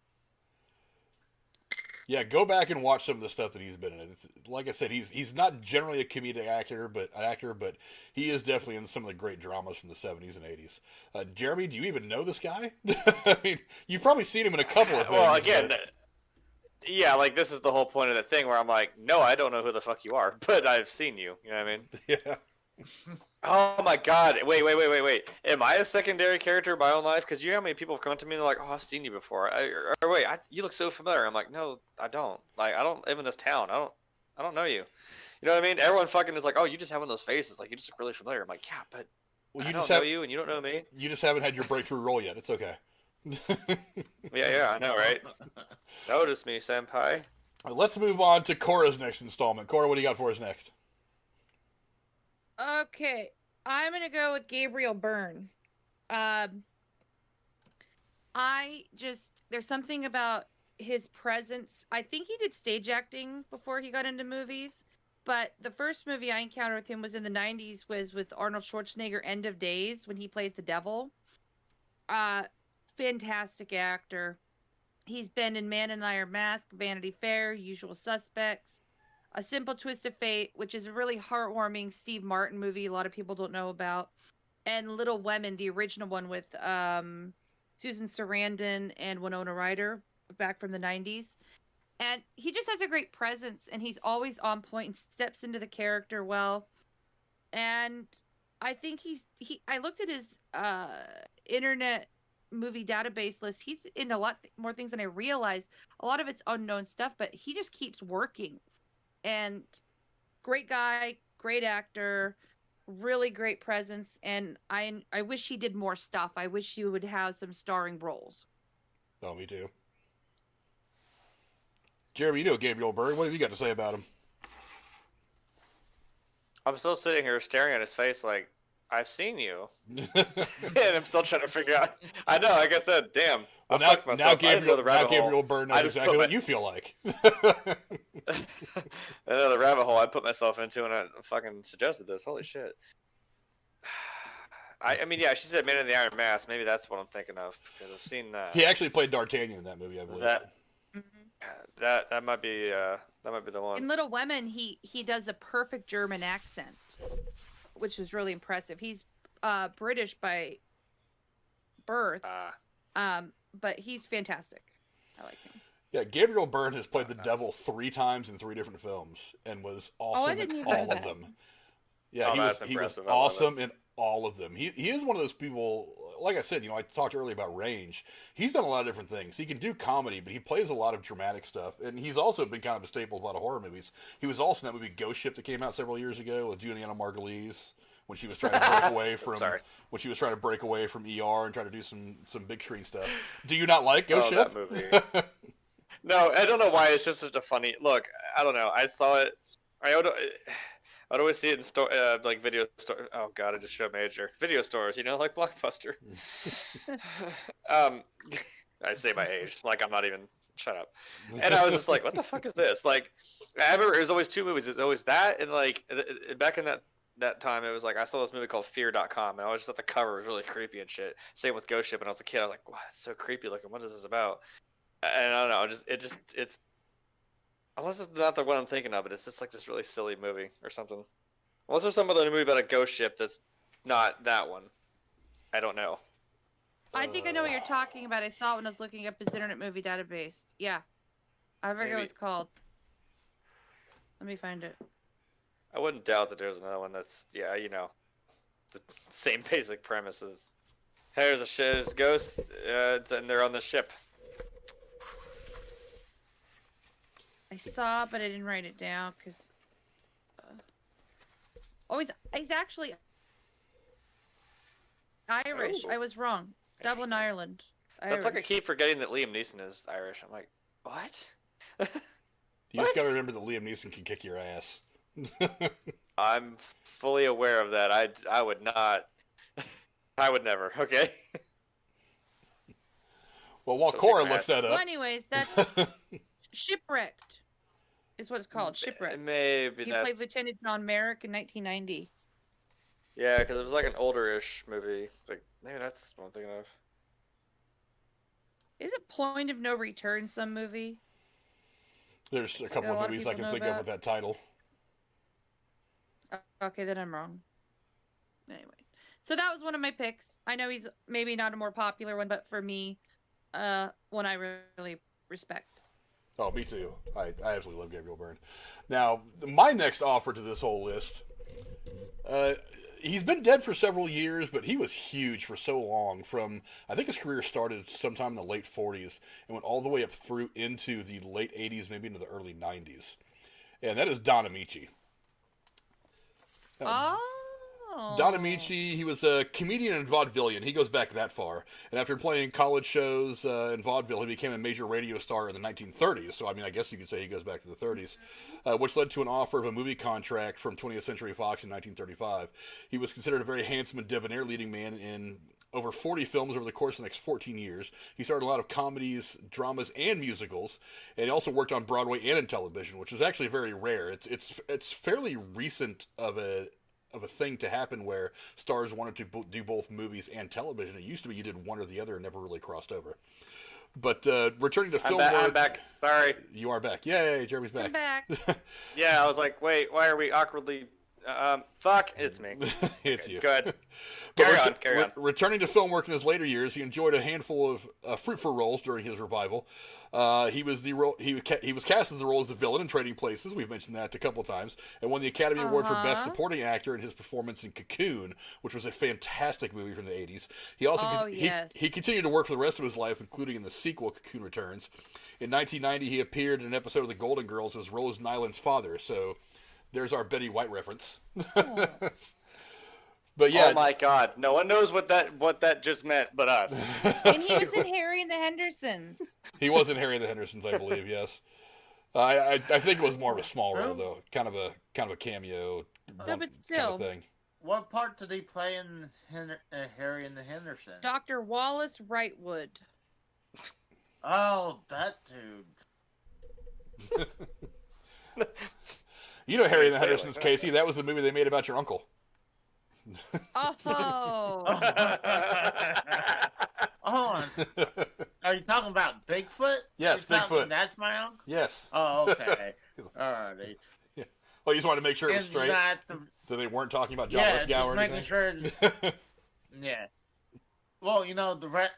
Yeah, go back and watch some of the stuff that he's been in. It's, like I said, he's not generally a comedic actor, but he is definitely in some of the great dramas from the 70s and 80s. Jeremy, do you even know this guy? I mean, you've probably seen him in a couple of things. Well, again, yeah, like this is the whole point of the thing where I'm like, no, I don't know who the fuck you are, but I've seen you. You know what I mean? Yeah. Oh my god! Wait! Am I a secondary character in my own life? Because you know how many people have come to me and they're like, "Oh, I've seen you before." You look so familiar. I'm like, no, I don't. Like, I don't live in this town. I don't know you. You know what I mean? Everyone fucking is like, "Oh, you just have one of those faces. Like, you just look really familiar." I'm like, yeah, but Well, I don't know you, and you don't know me. You just haven't had your breakthrough role yet. It's okay. Yeah, I know, right? Notice me, senpai. Let's move on to Cora's next installment. Cora, what do you got for us next? Okay, I'm gonna go with Gabriel Byrne. There's something about his presence. I think he did stage acting before he got into movies, but the first movie I encountered with him was in the 90s, was with Arnold Schwarzenegger, End of Days, when he plays the devil. Fantastic actor. He's been in Man in the Iron Mask, Vanity Fair, Usual Suspects, A Simple Twist of Fate, which is a really heartwarming Steve Martin movie a lot of people don't know about, and Little Women, the original one with Susan Sarandon and Winona Ryder back from the 90s. And he just has a great presence, and he's always on point and steps into the character well. And I think I looked at his internet movie database list. He's in a lot more things than I realized. A lot of it's unknown stuff, but he just keeps working. And great guy, great actor, really great presence, and I wish he did more stuff. I wish he would have some starring roles. Oh, me too. Jeremy, you know Gabriel Byrne. What have you got to say about him? I'm still sitting here staring at his face like, I've seen you. And I'm still trying to figure out. I know, like I said, damn. Well, now Gabriel Byrne knows exactly what you feel like. I know the rabbit hole I put myself into, and I fucking suggested this. Holy shit. I mean, yeah, she said Man in the Iron Mask. Maybe that's what I'm thinking of, because I've seen that. He actually played D'Artagnan in that movie, I believe. That might be the one. In Little Women, he does a perfect German accent, which was really impressive. He's British by birth, but he's fantastic. I like him. Yeah, Gabriel Byrne has played the devil 3 times in 3 different films and was awesome in all of them. Yeah, he was awesome in all of them. He is one of those people, like I said, I talked earlier about range. He's done a lot of different things. He can do comedy, but he plays a lot of dramatic stuff. And he's also been kind of a staple of a lot of horror movies. He was also in that movie Ghost Ship that came out several years ago with Juliana Margulies, when she was trying to break away from ER and try to do some big screen stuff. Do you not like Ghost Ship? That movie. No, I don't know why. It's just such a funny look. I don't know. I saw it. I'd always see it in like video store. Oh god, I just showed major video stores. Like Blockbuster. I say my age, like I'm not even. Shut up. And I was just like, what the fuck is this? Like, I remember it was always 2 movies. It was always that, and like back in that time, it was like I saw this movie called Fear.com, and I was just thought the cover was really creepy and shit. Same with Ghost Ship, and I was a kid. I was like, wow, it's so creepy looking. What is this about? And I don't know. It's unless it's not the one I'm thinking of, but it's just like this really silly movie or something. Unless there's some other movie about a ghost ship that's not that one. I don't know. I think I know what you're talking about. I saw it when I was looking up his Internet Movie Database. Yeah. I forget what it's called. Let me find it. I wouldn't doubt that there's another one that's, the same basic premises. Hey, there's a ghost, and they're on the ship. I saw, but I didn't write it down because. He's actually Irish. I was wrong. Dublin, Ireland. That's like I keep forgetting that Liam Neeson is Irish. I'm like, what? You just gotta remember that Liam Neeson can kick your ass. I'm fully aware of that. I would not. I would never. Okay. Well, while Cora looks that up. Well, anyways, that's Shipwrecked. Is what it's called, Shipwreck. Maybe he played Lieutenant John Merrick in 1990. Yeah, because it was like an older-ish movie. Like maybe that's what I'm thinking of. Is it Point of No Return some movie? There's a couple a lot of of movies I people can know think of about. with that title. Okay, then I'm wrong. Anyways, so that was one of my picks. I know he's maybe not a more popular one, but for me, one I really respect. Oh, me too. I absolutely love Gabriel Byrne. Now, my next offer to this whole list, he's been dead for several years, but he was huge for so long. I think his career started sometime in the late 40s and went all the way up through into the late 80s, maybe into the early 90s. And that is Don Amici. Don Amici, he was a comedian and vaudevillian. He goes back that far. And after playing college shows in vaudeville, he became a major radio star in the 1930s. So, I mean, I guess you could say he goes back to the 30s, which led to an offer of a movie contract from 20th Century Fox in 1935. He was considered a very handsome and debonair leading man in over 40 films over the course of the next 14 years. He starred in a lot of comedies, dramas, and musicals, and he also worked on Broadway and in television, which is actually very rare. It's fairly recent of a thing to happen where stars wanted to do both movies and television. It used to be you did one or the other and never really crossed over. But returning to film work... I'm back. Sorry. You are back. Yay, Jeremy's back. I'm back. Yeah, I was like, wait, why are we awkwardly... fuck, it's me. It's you. Good. But Carry on. Returning to film work in his later years, he enjoyed a handful of fruitful roles during his revival. He was cast as the role as the villain in Trading Places. We've mentioned that a couple times, and won the Academy Award for Best Supporting Actor in his performance in Cocoon, which was a fantastic movie from the 80s. He also he continued to work for the rest of his life, including in the sequel Cocoon Returns. In 1990, he appeared in an episode of The Golden Girls as Rose Nyland's father. So there's our Betty White reference. But yeah. Oh my God! No one knows what that just meant, but us. And he was in Harry and the Hendersons. He was in Harry and the Hendersons, I believe. Yes. I think it was more of a small role though, kind of a cameo. No, but still. Kind of thing. What part did he play in Harry and the Hendersons? Dr. Wallace Wrightwood. Oh, that dude. You know Harry and the Hendersons, Casey. That was the movie they made about your uncle. Oh. Oh, are you talking about Bigfoot? Yes, Bigfoot. That's my uncle? Yes. Oh, okay. Alrighty. Yeah. Well, you just wanted to make sure it was straight. That they weren't talking about John Lithgow or anything? Yeah, just making sure. Yeah. Well,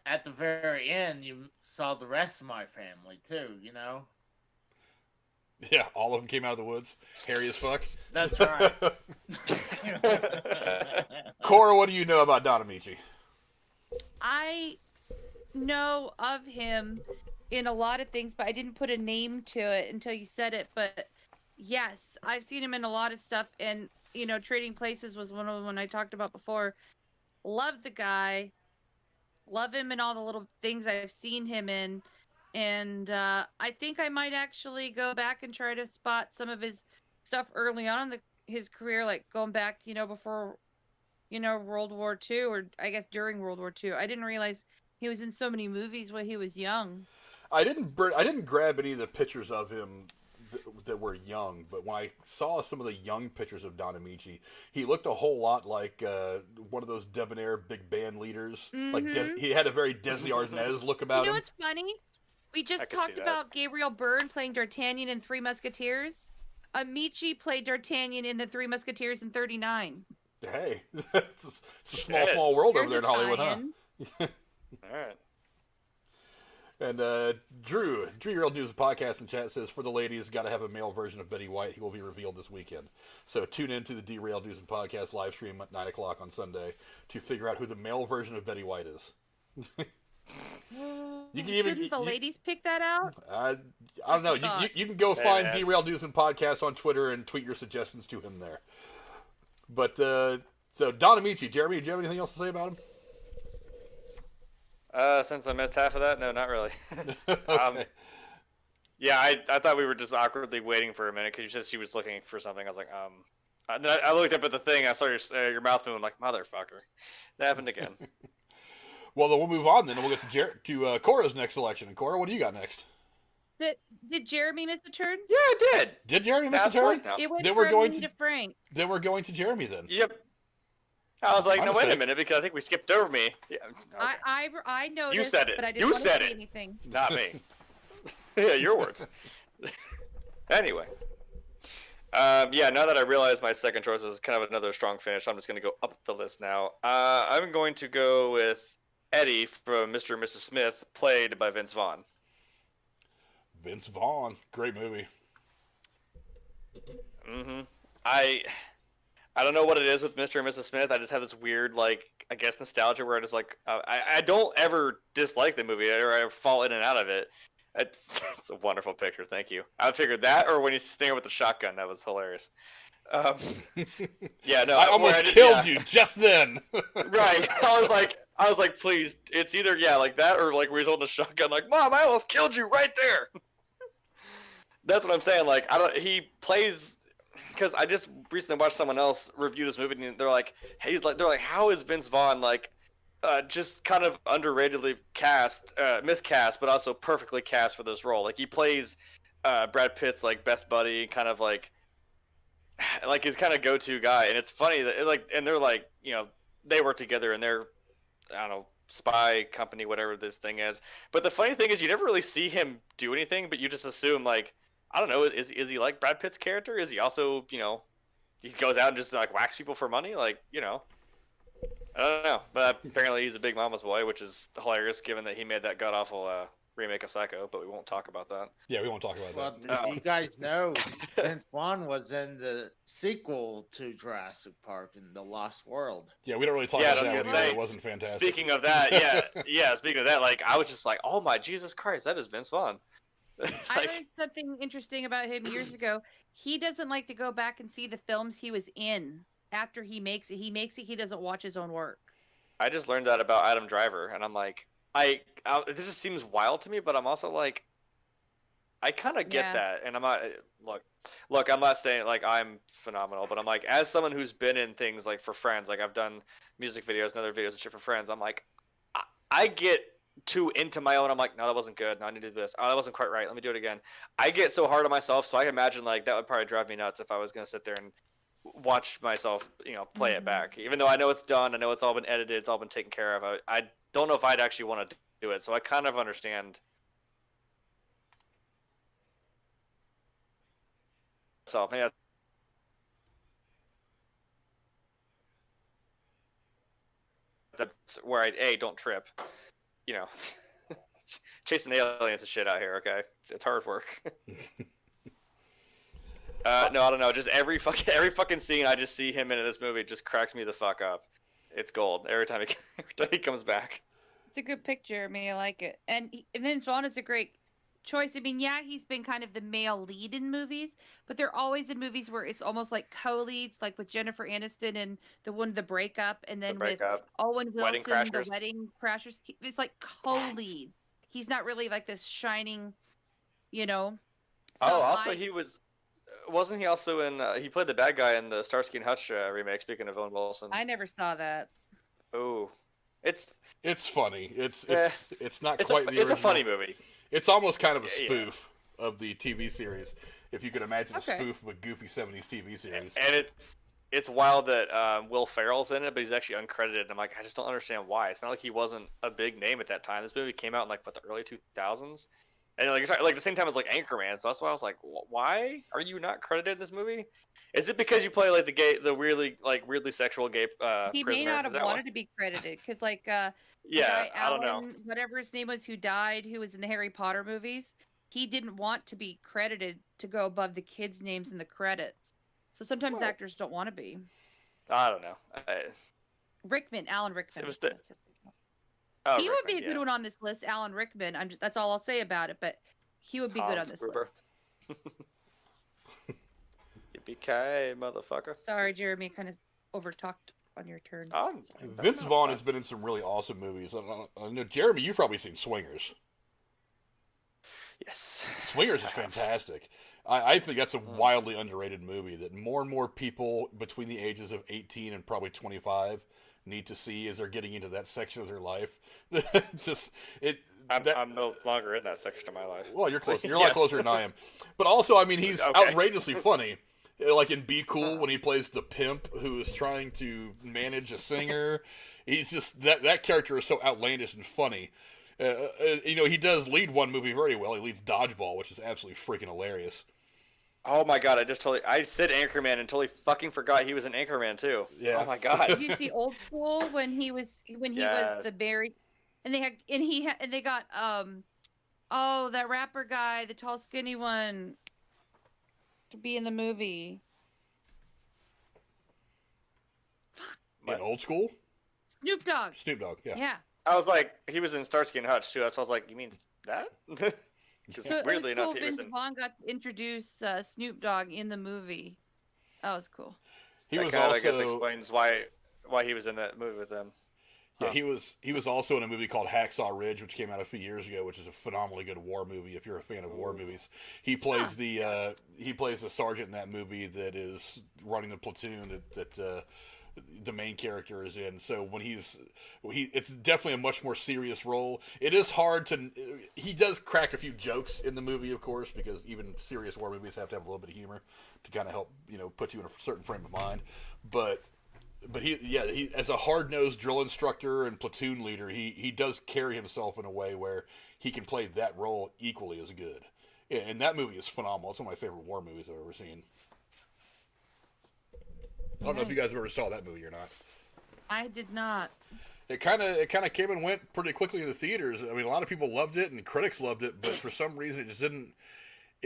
at the very end, you saw the rest of my family, too, Yeah, all of them came out of the woods. Hairy as fuck. That's right. Cora, what do you know about Don Amici? I know of him in a lot of things, but I didn't put a name to it until you said it. But yes, I've seen him in a lot of stuff. And, Trading Places was one of them I talked about before. Love the guy. Love him in all the little things I've seen him in. And I think I might actually go back and try to spot some of his stuff early on in his career, like going back, before, World War II, or I guess during World War II. I didn't realize he was in so many movies when he was young. I didn't grab any of the pictures of him that were young, but when I saw some of the young pictures of Don Amici, he looked a whole lot like one of those debonair big band leaders. Mm-hmm. Like he had a very Desi Arnaz look about him. You know what's funny? We just talked about Gabriel Byrne playing D'Artagnan in Three Musketeers. Amici played D'Artagnan in the Three Musketeers in 1939. Hey, it's a small world over there in Hollywood, huh? All right. And Drew Your Old News podcast in chat says, for the ladies, got to have a male version of Betty White. He will be revealed this weekend. So tune in to the Derailed News and Podcast live stream at 9 o'clock on Sunday to figure out who the male version of Betty White is. Couldn't the ladies pick that out? I don't know. You can go find Derailed News and Podcast on Twitter and tweet your suggestions to him there. But so Don Amici, Jeremy, do you have anything else to say about him? Since I missed half of that, no, not really. Okay. Yeah, I thought we were just awkwardly waiting for a minute because you said she was looking for something. I was like, And then I looked up at the thing. I saw your mouth moving. Like, motherfucker, that happened again. Well, then we'll move on. Then we'll get to Cora's next selection. And Cora, what do you got next? Did Jeremy miss a turn? Yeah, I did. Did Jeremy miss a turn? It went then from me to Frank. Then we're going to Jeremy then. Yep. I was like, no, wait a minute, because I think we skipped over me. Yeah, okay. I noticed, you said it. But I didn't want to say anything. Not me. Yeah, your words. Anyway. Yeah, now that I realize my second choice was kind of another strong finish, I'm just going to go up the list now. I'm going to go with Eddie from Mr. and Mrs. Smith, played by Vince Vaughn. Vince Vaughn, great movie. Mm-hmm. I don't know what it is with Mr. and Mrs. Smith. I just have this weird, like, I guess nostalgia where I just like, I don't ever dislike the movie or I fall in and out of it. It's a wonderful picture. Thank you. I figured that, or when he's standing with the shotgun, that was hilarious. Yeah, no, I almost killed you just then. Right. I was like, please. It's either like that or like where he's holding the shotgun, like, Mom, I almost killed you right there. That's what I'm saying. Like, he plays, because I just recently watched someone else review this movie, and they're like, how is Vince Vaughn like? Just kind of underratedly miscast, but also perfectly cast for this role. Like he plays Brad Pitt's like best buddy, kind of like his kind of go-to guy. And it's funny that and they're like, they work together in their, I don't know, spy company, whatever this thing is. But the funny thing is, you never really see him do anything, but you just assume like, I don't know, is he like Brad Pitt's character? Is he also, he goes out and just like whacks people for money, like, I don't know, but apparently he's a big mama's boy, which is hilarious given that he made that god-awful remake of Psycho, but we won't talk about that. Yeah, we won't talk about that. Well, you guys know Vince Vaughn was in the sequel to Jurassic Park in The Lost World. Yeah, we don't really talk about that one. It wasn't fantastic. Speaking of that, speaking of that, like, I was just like, oh my Jesus Christ, that is Vince Vaughn. I learned something interesting about him years ago. He doesn't like to go back and see the films he was in. After he makes it, he doesn't watch his own work. I just learned that about Adam Driver, and I'm like, this just seems wild to me, but I'm also like, I kind of get that, and I'm not, look, I'm not saying like I'm phenomenal, but I'm like, as someone who's been in things like for friends, like I've done music videos and other videos and shit for friends, I'm like, I get too into my own. I'm like, no, that wasn't good. No, I need to do this. Oh, that wasn't quite right. Let me do it again. I get so hard on myself, so I imagine like that would probably drive me nuts if I was gonna sit there and watch myself, play it back. Even though I know it's done, I know it's all been edited, it's all been taken care of. I don't know if I'd actually want to do it, so I kind of understand. So, yeah. That's where I don't trip. Chasing aliens and shit out here, okay? It's hard work. No, I don't know. Just every fucking scene I just see him in this movie just cracks me the fuck up. It's gold every time he comes back. It's a good picture. I mean, I like it. And Vince Vaughn is a great choice. I mean, yeah, he's been kind of the male lead in movies, but they're always in movies where it's almost like co-leads, like with Jennifer Aniston and the breakup, and then with Owen Wilson, the Wedding Crashers. It's like co-lead. He's not really like this shining, So he was. Wasn't he also in? He played the bad guy in the Starsky and Hutch remake. Speaking of Owen Wilson, I never saw that. Oh, it's funny. It's not quite the original. It's a funny movie. It's almost kind of a spoof of the TV series, if you could imagine a spoof of a goofy '70s TV series. And it's wild that Will Ferrell's in it, but he's actually uncredited. And I'm like, I just don't understand why. It's not like he wasn't a big name at that time. This movie came out in like the early 2000s. And like the same time as like Anchorman, so that's why I was like, why are you not credited in this movie? Is it because you play like the weirdly sexual gay? He may not have wanted to be credited because like I don't know, whatever his name was, who died, who was in the Harry Potter movies, he didn't want to be credited to go above the kids' names in the credits. So sometimes actors don't want to be. I don't know. Alan Rickman. He would be a good one on this list, Alan Rickman. That's all I'll say about it, but he would be good on this list. Yippee-ki-yay, motherfucker. Sorry, Jeremy, kind of overtalked on your turn. Vince Vaughn has been in some really awesome movies. I know, Jeremy, you've probably seen Swingers. Yes. Swingers is fantastic. I think that's a wildly underrated movie that more and more people between the ages of 18 and probably 25 need to see as they're getting into that section of their life. I'm no longer in that section of my life. Well, you're close. You're a lot closer than I am. But also, I mean, he's outrageously funny. Like in Be Cool, when he plays the pimp who is trying to manage a singer. He's just, that character is so outlandish and funny. He does lead one movie very well. He leads Dodgeball, which is absolutely freaking hilarious. Oh my god! I said Anchorman and totally fucking forgot he was in Anchorman too. Yeah. Oh my god. Did you see Old School when he was Yes. the Barry, and they got that rapper guy, the tall skinny one, to be in the movie. In Old School? Snoop Dogg. Snoop Dogg, yeah. Yeah. I was like, he was in Starsky and Hutch too. That's why I was like, you mean that? So weirdly it was cool. enough, he was Vince in. Vaughn got to introduce Snoop Dogg in the movie. That was cool. He That was kind of, also, I guess, explains why he was in that movie with them. yeah, he was also in a movie called Hacksaw Ridge, which came out a few years ago, which is a phenomenally good war movie. If you're a fan of war movies, he plays he plays the sergeant in that movie that is running the platoon that the main character is in. So when it's definitely a much more serious role. It is hard to. He does crack a few jokes in the movie, of course, because even serious war movies have to have a little bit of humor to kind of help put you in a certain frame of mind. But he as a hard-nosed drill instructor and platoon leader, he does carry himself in a way where he can play that role equally as good. And that movie is phenomenal. It's one of my favorite war movies I've ever seen. I don't know if you guys ever saw that movie or not. I did not. It kind of came and went pretty quickly in the theaters. I mean, a lot of people loved it and critics loved it, but for some reason it just didn't.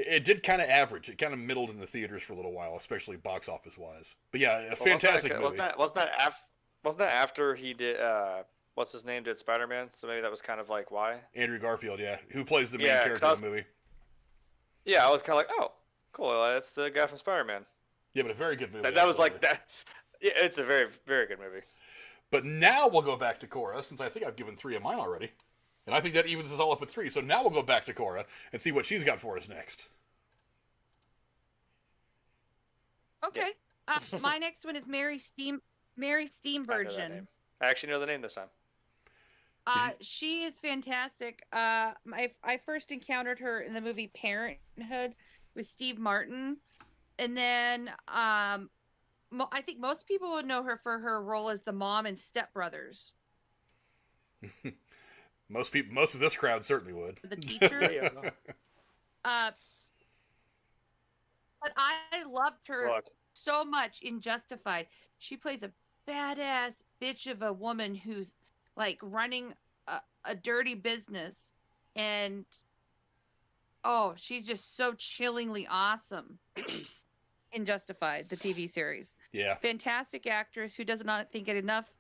It did kind of average. It kind of middled in the theaters for a little while, especially box office wise. But yeah, a fantastic movie. Wasn't that after he did? What's his name? Did Spider-Man? So maybe that was kind of like why. Andrew Garfield, yeah, who plays the main Yeah, character in the movie. Yeah, I was kind of like, oh, cool. That's the guy from Spider-Man. Yeah, but a very good movie. That was like that. Yeah, it's a very, very good movie. But now we'll go back to Cora, since I think I've given 3 of mine already. And I think that evens us all up at 3. So now we'll go back to Cora and see what she's got for us next. Okay. My next one is Mary Steenburgen. I actually know the name this time. She is fantastic. I first encountered her in the movie Parenthood with Steve Martin, and then I think most people would know her for her role as the mom in Step Brothers. Most of this crowd certainly would. The teacher. But I loved her so much in Justified. She plays a badass bitch of a woman who's like running a dirty business, and she's just so chillingly awesome in Justified, the TV series. Yeah. Fantastic actress who does not think get enough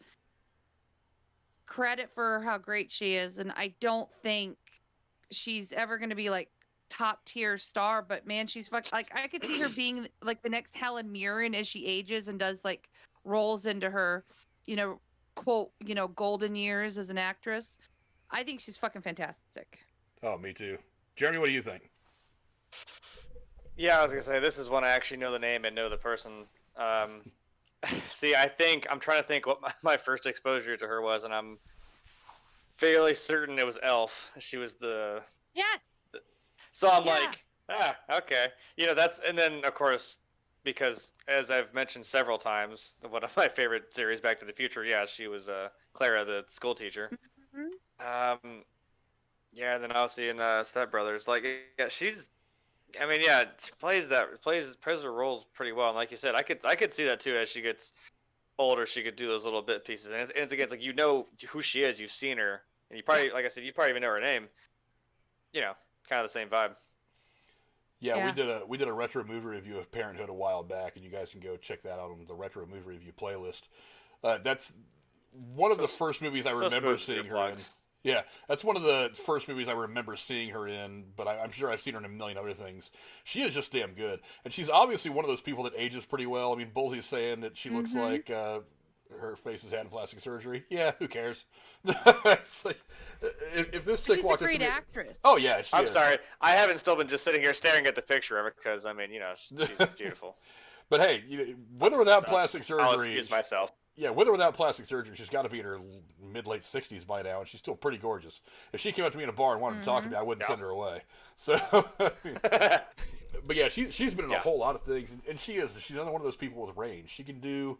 credit for how great she is, and I don't think she's ever going to be like top tier star, but man, she's like, I could see her being like the next Helen Mirren as she ages and does like rolls into her, quote, golden years as an actress. I think she's fucking fantastic. Oh, me too. Jeremy, what do you think? Yeah, I was gonna say this is one I actually know the name and know the person. See, I'm trying to think what my first exposure to her was, and I'm fairly certain it was Elf. She was the Yes. So I'm like, okay, and then of course, because as I've mentioned several times, one of my favorite series, Back to the Future. Yeah, she was Clara, the school teacher. Mm-hmm. And then obviously in Step Brothers, like, yeah, she plays her roles pretty well. And like you said, I could see that too. As she gets older, she could do those little bit pieces. And it's again, it's like who she is, you've seen her, and you probably, like I said, you probably even know her name. Kind of the same vibe. Yeah, we did a retro movie review of Parenthood a while back, and you guys can go check that out on the retro movie review playlist. That's one of the first movies I remember seeing her in. Yeah, that's one of the first movies I remember seeing her in, but I'm sure I've seen her in a million other things. She is just damn good, and she's obviously one of those people that ages pretty well. I mean, Bullsey's saying that she looks like her face has had plastic surgery. Yeah, who cares? It's like, if this chick walked up to me, she's a great actress. Oh yeah, she is. Sorry, I haven't still been just sitting here staring at the picture of her because I mean, she's beautiful. But hey, with or without plastic surgery, I'll excuse myself. Yeah, with or without plastic surgery, she's got to be in her mid-late 60s by now, and she's still pretty gorgeous. If she came up to me in a bar and wanted to talk to me, I wouldn't send her away. So, but yeah, she's been in a whole lot of things, and she's another one of those people with range. She can do,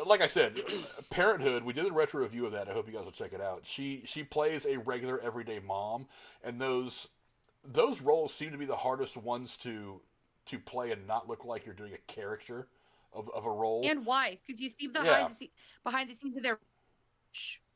like I said, Parenthood. We did a retro review of that. I hope you guys will check it out. She plays a regular everyday mom, and those roles seem to be the hardest ones to to play and not look like you're doing a caricature of a role. And wife, because you see behind the scenes of their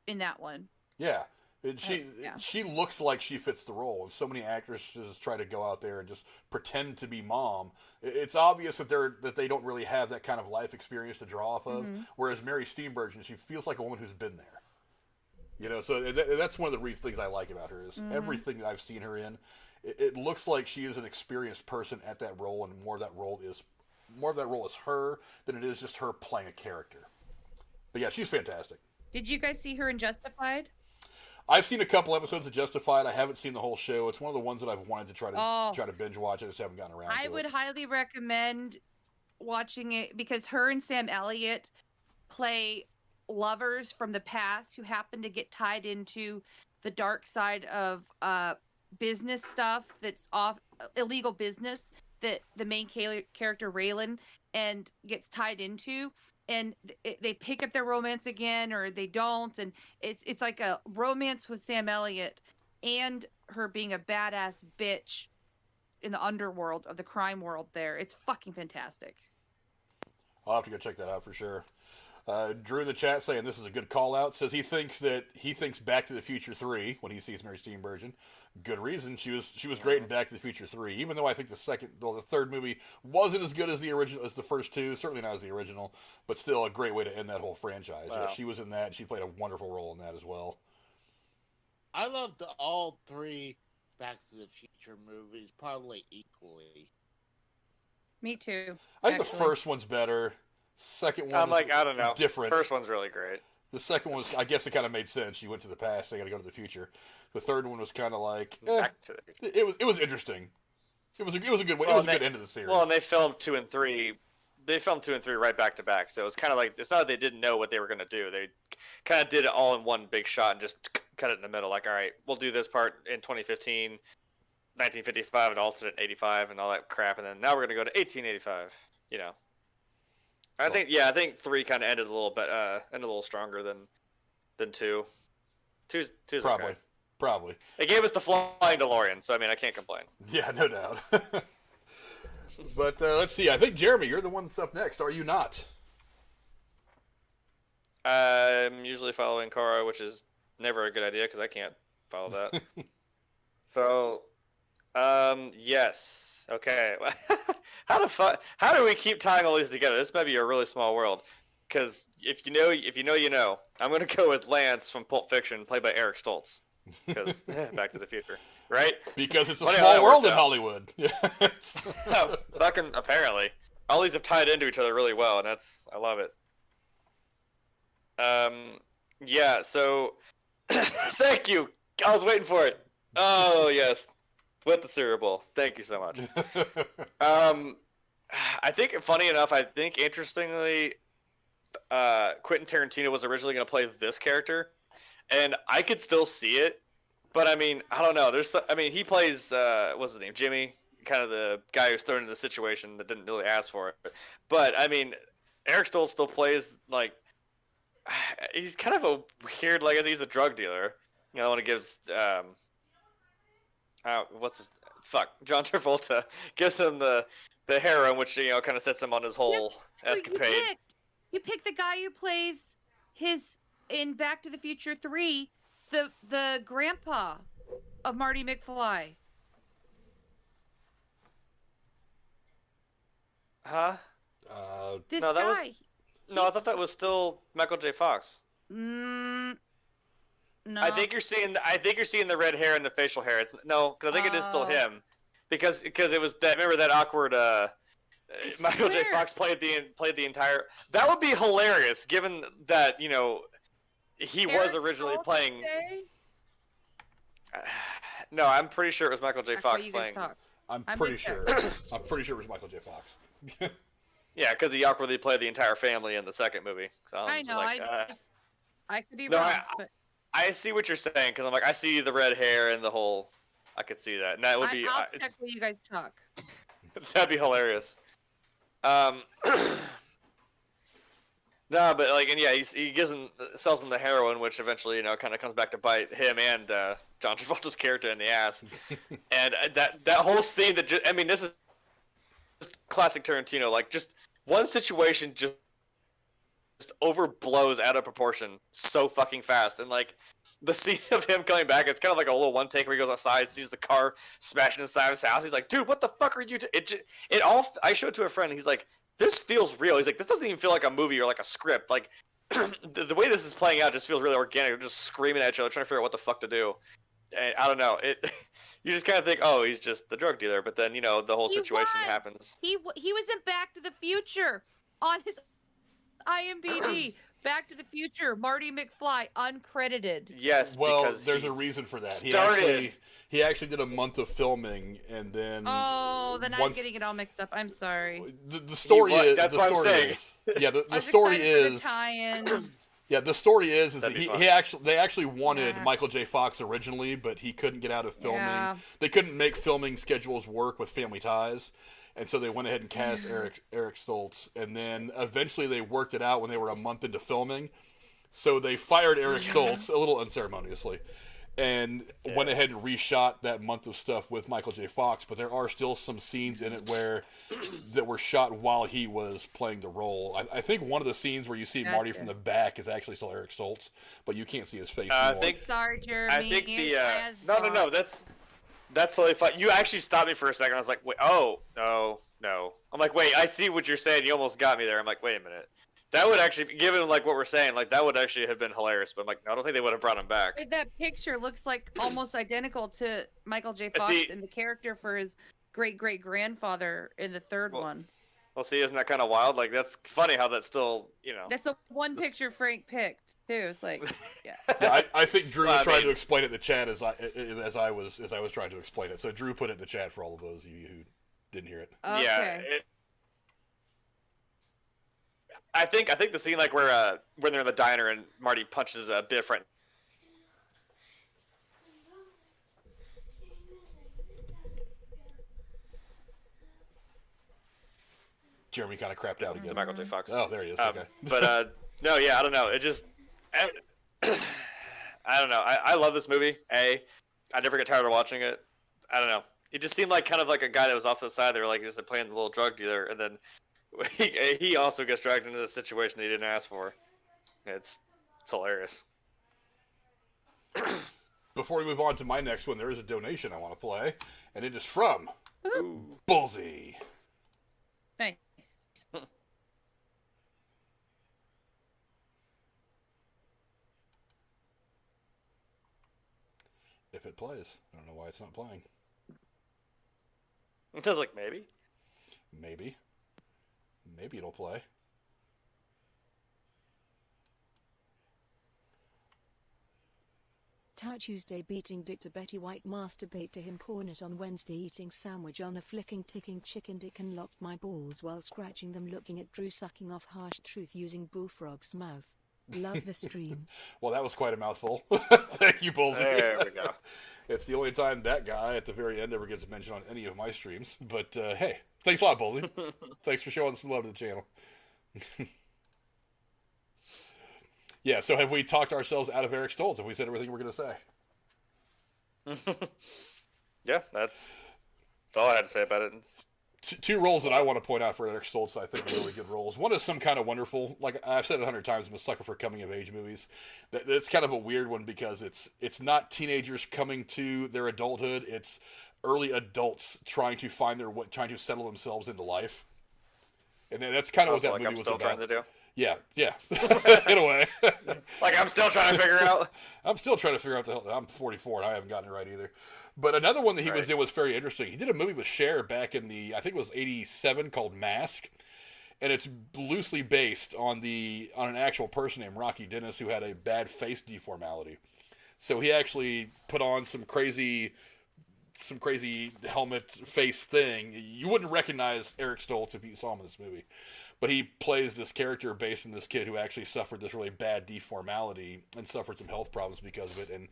in that one. Yeah. And Yeah. she looks like she fits the role, and so many actresses try to go out there and just pretend to be mom. It's obvious that they don't really have that kind of life experience to draw off of. Whereas Mary Steenburgen, she feels like a woman who's been there. You know, so that's one of the things I like about her is everything that I've seen her in. It looks like she is an experienced person at that role, and more of that role is her than it is just her playing a character. But yeah, she's fantastic. Did you guys see her in Justified? I've seen a couple episodes of Justified. I haven't seen the whole show. It's one of the ones that I've wanted to try to binge watch. I just haven't gotten around to it. I would highly recommend watching it because her and Sam Elliott play lovers from the past who happen to get tied into the dark side of business stuff that's off illegal business that the main character Raylan and gets tied into, and they pick up their romance again or they don't, and it's like a romance with Sam Elliott and her being a badass bitch in the underworld of the crime world there. It's fucking fantastic. I'll have to go check that out for sure. Drew in the chat saying this is a good call out. Says he thinks Back to the Future 3 when he sees Mary Steenburgen. Good reason. She was great in Back to the Future 3. Even though I think the third movie wasn't as good as the first two. Certainly not as the original, but still a great way to end that whole franchise. Wow. She was in that. She played a wonderful role in that as well. I loved all three Back to the Future movies probably equally. Me too. I think the first one's better. Second one, I don't know. Different. First one's really great. The second one was, I guess, it kind of made sense. You went to the past, they got to go to the future. The third one was kind of like, Back to the future. it was interesting. It was a good way. It was a good end of the series. Well, and they filmed 2 and 3. They filmed 2 and 3 right back to back. So it was kind of like, it's not that they didn't know what they were going to do. They kind of did it all in one big shot and just cut it in the middle. Like, all right, we'll do this part in 2015, 1955, and alternate 85, and all that crap, and then now we're going to go to 1885. You know. I think 3 kind of ended a little bit, ended a little stronger than 2. Two's okay. Probably. It gave us the flying DeLorean, so I mean I can't complain. Yeah, no doubt. But let's see. I think Jeremy, you're the one that's up next. Are you not? I'm usually following Cora, which is never a good idea because I can't follow that. So, yes. Okay. How do we keep tying all these together? This might be a really small world. Because if you know, you know. I'm going to go with Lance from Pulp Fiction, played by Eric Stoltz. Because Back to the Future, right? Because it's a Funny small world in Hollywood. Oh, fucking apparently. All these have tied into each other really well, and I love it. Yeah. So, thank you. I was waiting for it. Oh yes. With the Cereal Bowl. Thank you so much. I think, funny enough, interestingly, Quentin Tarantino was originally going to play this character, and I could still see it, but I mean, I don't know. He plays, what's his name, Jimmy, kind of the guy who's thrown in the situation that didn't really ask for it. But I mean, Eric Stoltz still plays like he's kind of a weird, like he's a drug dealer. You know, when he gives John Travolta gives him the heroin, which kind of sets him on his whole escapade. You picked the guy who plays in Back to the Future 3, the grandpa of Marty McFly. Huh? This no, guy. I thought that was still Michael J. Fox. No. I think you're seeing the red hair and the facial hair. Because I think it is still him, because it was that. Remember that awkward. Michael J. Fox played the entire. That would be hilarious, given that he was originally playing. No, I'm pretty sure it was Michael J. Fox playing. I'm pretty sure it was Michael J. Fox. Yeah, because he awkwardly played the entire family in the second movie. So I know. I could be no, wrong. But I see what you're saying, because I'm like, I see the red hair and the whole. I could see that, and that would be. I'll check when you guys talk. That'd be hilarious. No, but he sells him the heroin, which eventually kind of comes back to bite him and John Travolta's character in the ass. And that whole scene this is classic Tarantino. Like, just one situation just overblows out of proportion so fucking fast, and like the scene of him coming back, it's kind of like a little one take where he goes outside, sees the car smashing inside his house. He's like, "Dude, what the fuck are you?" It all. I showed it to a friend. He's like, "This feels real." He's like, "This doesn't even feel like a movie or like a script. Like the way this is playing out just feels really organic. They're just screaming at each other, trying to figure out what the fuck to do." And I don't know. You just kind of think, "Oh, he's just the drug dealer," but then the whole situation happens. He was in Back to the Future on his IMDb. Back to the Future, Marty McFly, uncredited. Yes, well, because there's a reason for that. He actually did a month of filming, and then then I'm getting it all mixed up. I'm sorry. The story is that's what I'm saying. Yeah, the story is the tie-in. Yeah, the story is that they actually wanted Yeah. Michael J. Fox originally, but he couldn't get out of filming. Yeah. They couldn't make filming schedules work with family ties, and so they went ahead and cast Eric Stoltz. And then eventually they worked it out when they were a month into filming. So they fired Eric Stoltz a little unceremoniously, and went ahead and reshot that month of stuff with Michael J. Fox. But there are still some scenes in it that were shot while he was playing the role. I think one of the scenes where you see Marty from the back is actually still Eric Stoltz, but you can't see his face anymore. Sorry, Jeremy. I think no, that's totally fine. You actually stopped me for a second. I was like, wait, oh no. I'm like, wait, I see what you're saying. You almost got me there. I'm like, wait a minute. That would actually, given like what we're saying, like that would actually have been hilarious. But I'm like, no, I don't think they would have brought him back. That picture looks like almost identical to Michael J. Fox and the character for his great-great-grandfather in the third one. Well, see, isn't that kind of wild? Like, that's funny how that's still, That's the one picture Frank picked too. It's like, yeah. Yeah, I think Drew was trying to explain it in the chat as I was trying to explain it. So Drew put it in the chat for all of those of you who didn't hear it. Okay. Yeah. I think the scene like where when they're in the diner and Marty punches a bit friend. Jeremy kind of crapped out again. Michael J. Fox. Oh, there he is. Okay. But no, yeah, I don't know. It just, I don't know. I love this movie. I never get tired of watching it. I don't know. It just seemed like kind of like a guy that was off to the side. They were like just playing the little drug dealer, and then he also gets dragged into the situation that he didn't ask for. It's hilarious. Before we move on to my next one, there is a donation I want to play, and it is from Bullseye. Nice. If it plays. I don't know why it's not playing. I was like, maybe. Maybe it'll play. Tuesday beating dick to Betty White, masturbate to him, cornet on Wednesday, eating sandwich on a flicking ticking chicken dick, and locked my balls while scratching them, looking at Drew sucking off harsh truth using bullfrog's mouth. Love the stream. Well, that was quite a mouthful. Thank you, Bullseye. There we go. It's the only time that guy at the very end ever gets mentioned on any of my streams. But hey, thanks a lot, Bullseye. Thanks for showing some love to the channel. Yeah, so have we talked ourselves out of Eric Stoltz? Have we said everything we're going to say? Yeah, that's all I had to say about it. Two roles that I want to point out for Eric Stoltz that I think are really good roles. One is Some Kind of Wonderful. Like I've said 100 times, I'm a sucker for coming-of-age movies. That's kind of a weird one because it's not teenagers coming to their adulthood. It's early adults trying to trying to settle themselves into life. And that's kind of what that movie was about. Trying to do. Yeah, in a way. Like I'm still trying to figure out. I'm still trying to figure out the hell. I'm 44 and I haven't gotten it right either. But another one that he was in was very interesting. He did a movie with Cher back in I think it was 87 called Mask. And it's loosely based on an actual person named Rocky Dennis who had a bad face deformality. So he actually put on some crazy helmet face thing. You wouldn't recognize Eric Stoltz if you saw him in this movie. But he plays this character based on this kid who actually suffered this really bad deformality and suffered some health problems because of it. And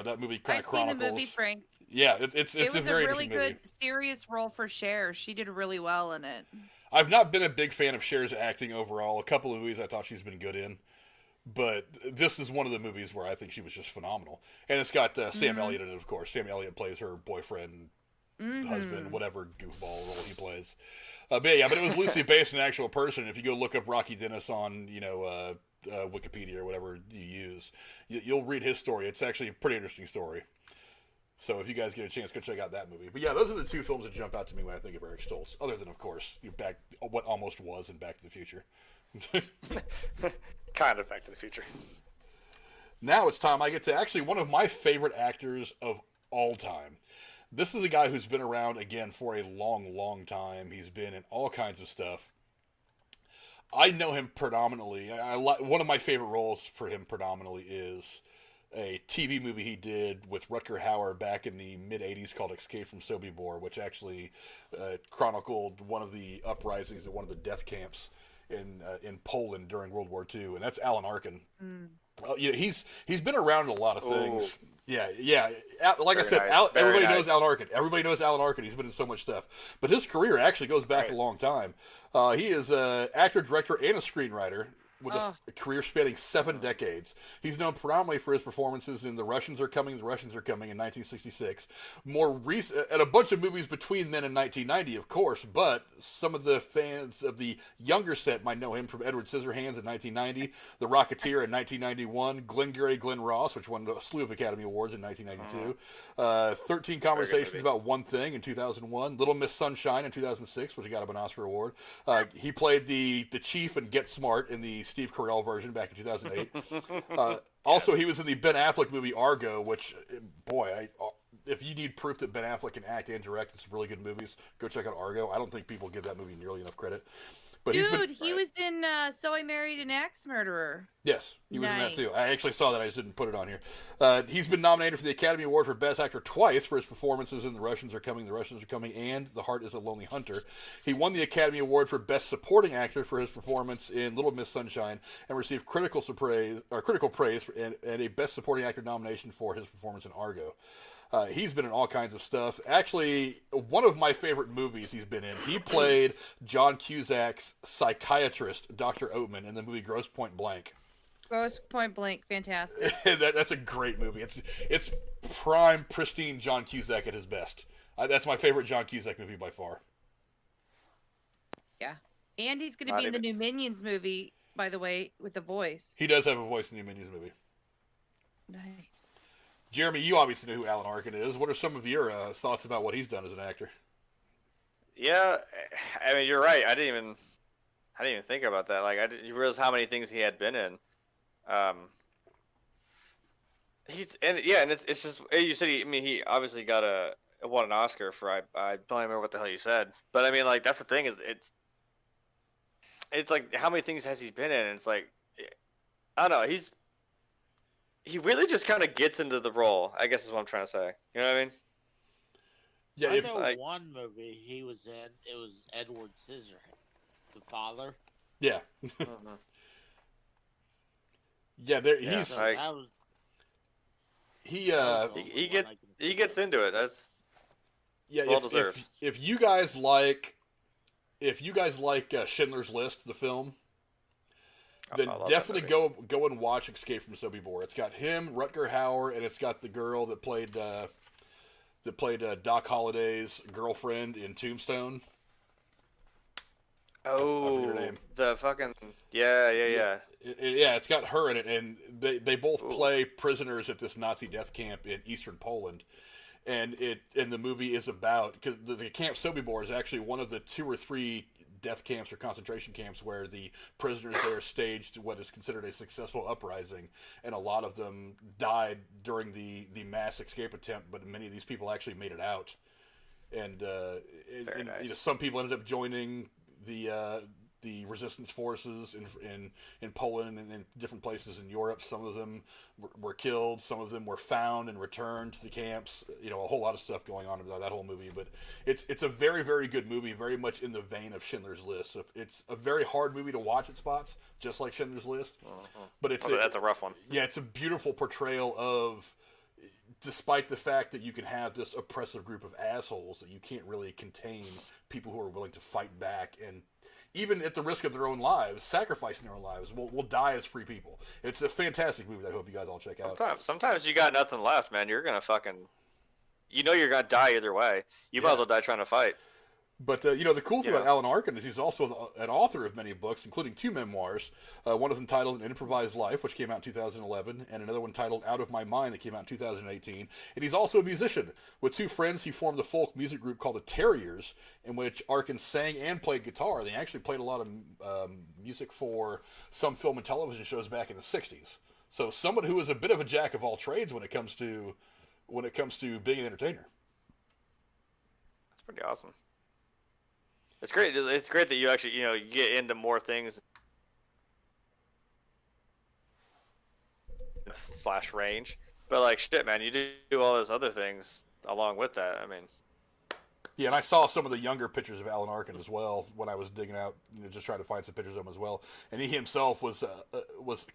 that movie kind of chronicles. I've seen the movie, Frank. Yeah, it's it was a very really interesting good, serious role for Cher. She did really well in it. I've not been a big fan of Cher's acting overall. A couple of movies I thought she's been good in, but this is one of the movies where I think she was just phenomenal. And it's got Sam Elliott in it, of course. Sam Elliott plays her boyfriend, husband, whatever goofball role he plays. But it was loosely based on an actual person. If you go look up Rocky Dennis on, Wikipedia or whatever you use, you'll read his story. It's actually a pretty interesting story. So if you guys get a chance, go check out that movie. But yeah, those are the two films that jump out to me when I think of Eric Stoltz. Other than, of course, what almost was in Back to the Future. Kind of Back to the Future. Now it's time I get to actually one of my favorite actors of all time. This is a guy who's been around, again, for a long, long time. He's been in all kinds of stuff. I know him predominantly. One of my favorite roles for him predominantly is a TV movie he did with Rutger Hauer back in the mid-'80s called Escape from Sobibor, which actually chronicled one of the uprisings at one of the death camps in Poland during World War II, and that's Alan Arkin. He's been around a lot of things. Ooh. Yeah. Like I said, nice. Everybody knows Alan Arkin. Everybody knows Alan Arkin. He's been in so much stuff. But his career actually goes back a long time. He is an actor, director, and a screenwriter with a career spanning 7 decades. He's known predominantly for his performances in The Russians Are Coming in 1966. More recent, and a bunch of movies between then and 1990, of course, but some of the fans of the younger set might know him from Edward Scissorhands in 1990, The Rocketeer in 1991, Glengarry Glen Ross, which won a slew of Academy Awards in 1992, 13 Conversations About One Thing in 2001, Little Miss Sunshine in 2006, which got him an Oscar award. He played the chief in Get Smart in the Steve Carell version back in 2008. Also, he was in the Ben Affleck movie Argo, which, boy, if you need proof that Ben Affleck can act and direct some really good movies, go check out Argo. I don't think people give that movie nearly enough credit. But he was in So I Married an Axe Murderer. Yes, he was in that too. I actually saw that. I just didn't put it on here. He's been nominated for the Academy Award for Best Actor twice for his performances in The Russians Are Coming, and The Heart is a Lonely Hunter. He won the Academy Award for Best Supporting Actor for his performance in Little Miss Sunshine and received critical praise and a Best Supporting Actor nomination for his performance in Argo. He's been in all kinds of stuff. Actually, one of my favorite movies he's been in, he played John Cusack's psychiatrist, Dr. Oatman, in the movie Grosse Pointe Blank. Grosse Pointe Blank, fantastic. That's a great movie. It's prime, pristine John Cusack at his best. That's my favorite John Cusack movie by far. Yeah. And he's going to be in the new Minions movie, by the way, with the voice. He does have a voice in the new Minions movie. Nice. Jeremy, you obviously know who Alan Arkin is. What are some of your thoughts about what he's done as an actor? Yeah, I mean, you're right. I didn't even think about that. Like, I didn't realize how many things he had been in. And it's just you said he obviously won an Oscar for I don't remember what the hell you said, but I mean, like, that's the thing is it's like how many things has he been in? And it's like, I don't know, he really just kind of gets into the role, I guess is what I'm trying to say. You know what I mean? Yeah, I know one movie he was in. It was Edward Scissorhands, the father. Yeah. Yeah, he's like, he gets into it. That's well deserved. If you guys like Schindler's List, the film, then definitely go and watch Escape from Sobibor. It's got him, Rutger Hauer, and it's got the girl that played Doc Holliday's girlfriend in Tombstone. Oh, I forget her name. The fucking yeah. It's got her in it, and they both play prisoners at this Nazi death camp in eastern Poland. And the movie is about, because the Camp Sobibor is actually one of the 2 or 3 death camps or concentration camps where the prisoners there staged what is considered a successful uprising, and a lot of them died during the mass escape attempt, but many of these people actually made it out. And nice. Some people ended up joining the resistance forces in Poland and in different places in Europe. Some of them were killed. Some of them were found and returned to the camps. A whole lot of stuff going on about that whole movie. But it's a very, very good movie, very much in the vein of Schindler's List. So it's a very hard movie to watch at spots, just like Schindler's List. But that's a rough one. Yeah, it's a beautiful portrayal of, despite the fact that you can have this oppressive group of assholes, that you can't really contain people who are willing to fight back and, even at the risk of their own lives, sacrificing their own lives, will die as free people. It's a fantastic movie that I hope you guys all check out. Sometimes you got nothing left, man. You're gonna you know you're gonna die either way. You might as well die trying to fight. But, the cool thing Yeah. about Alan Arkin is he's also an author of many books, including 2 memoirs. One of them titled An Improvised Life, which came out in 2011, and another one titled Out of My Mind that came out in 2018. And he's also a musician. With 2 friends, he formed a folk music group called the Terriers, in which Arkin sang and played guitar. They actually played a lot of music for some film and television shows back in the 60s. So someone who is a bit of a jack of all trades when it comes to being an entertainer. That's pretty awesome. It's great. It's great that you actually, you get into more things / range. But like shit, man, you do all those other things along with that. I mean, yeah, and I saw some of the younger pictures of Alan Arkin as well when I was digging out, just trying to find some pictures of him as well. And he himself was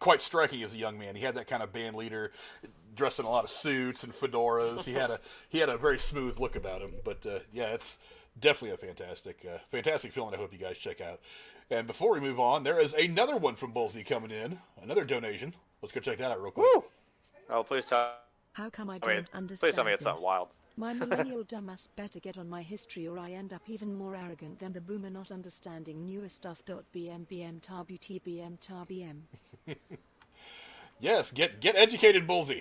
quite striking as a young man. He had that kind of band leader, dressed in a lot of suits and fedoras. He had a very smooth look about him. But yeah, it's definitely a fantastic film, and I hope you guys check out. And before we move on, there is another one from Bullseye coming in, another donation. Let's go check that out real quick. woo! Oh, please tell. How come I I mean, don't understand please tell me it's this? something wild. My millennial dumbass better get on my history or I end up even more arrogant than the boomer not understanding newer stuff. BM tabu TBM tabm. Yes, get educated, Bullseye.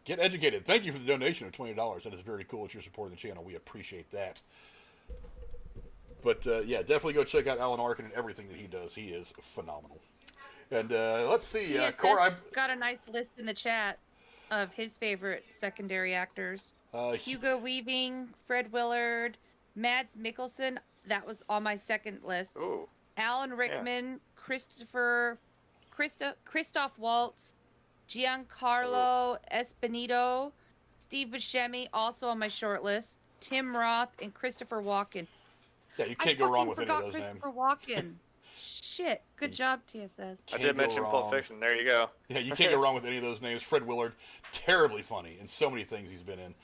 Get educated. Thank you for the donation of $20. That is very cool that you're supporting the channel. We appreciate that. But yeah, definitely go check out Alan Arkin and everything that he does. He is phenomenal. And let's see, Yeah, Cora. Seth got a nice list in the chat of his favorite secondary actors. Hugo Weaving, Fred Willard, Mads Mikkelsen. That was on my second list. Ooh. Alan Rickman, Christoph Waltz, Giancarlo Esposito, Steve Buscemi, also on my short list. Tim Roth and Christopher Walken. Yeah, you can't go wrong with any of those names. Christopher Walken. Shit. Good job, TSS. I did mention Pulp Fiction. There you go. Yeah, you can't go wrong with any of those names. Fred Willard, terribly funny in so many things he's been in.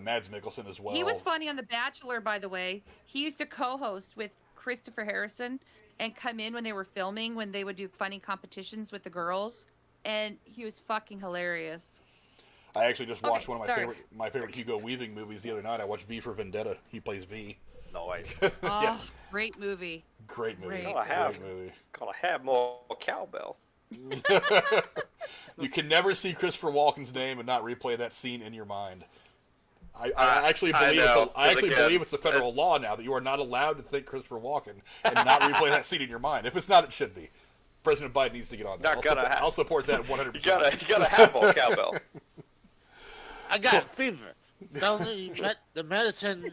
Mads Mikkelsen as well. He was funny on The Bachelor, by the way. He used to co-host with Christopher Harrison and come in when they were filming, when they would do funny competitions with the girls, and he was fucking hilarious. I actually just watched one of my sorry. favorite Hugo Weaving movies the other night. I watched V for Vendetta. He plays V. Nice. Oh, Yeah. Great movie. Great movie. Great. Great movie. Gotta have more cowbell. You can never see Christopher Walken's name and not replay that scene in your mind. I actually believe it's a federal law now that you are not allowed to think Christopher Walken and not replay that scene in your mind. If it's not, it should be. President Biden needs to get on that. I'll support that 100%. You gotta have more cowbell. I got fever. The medicine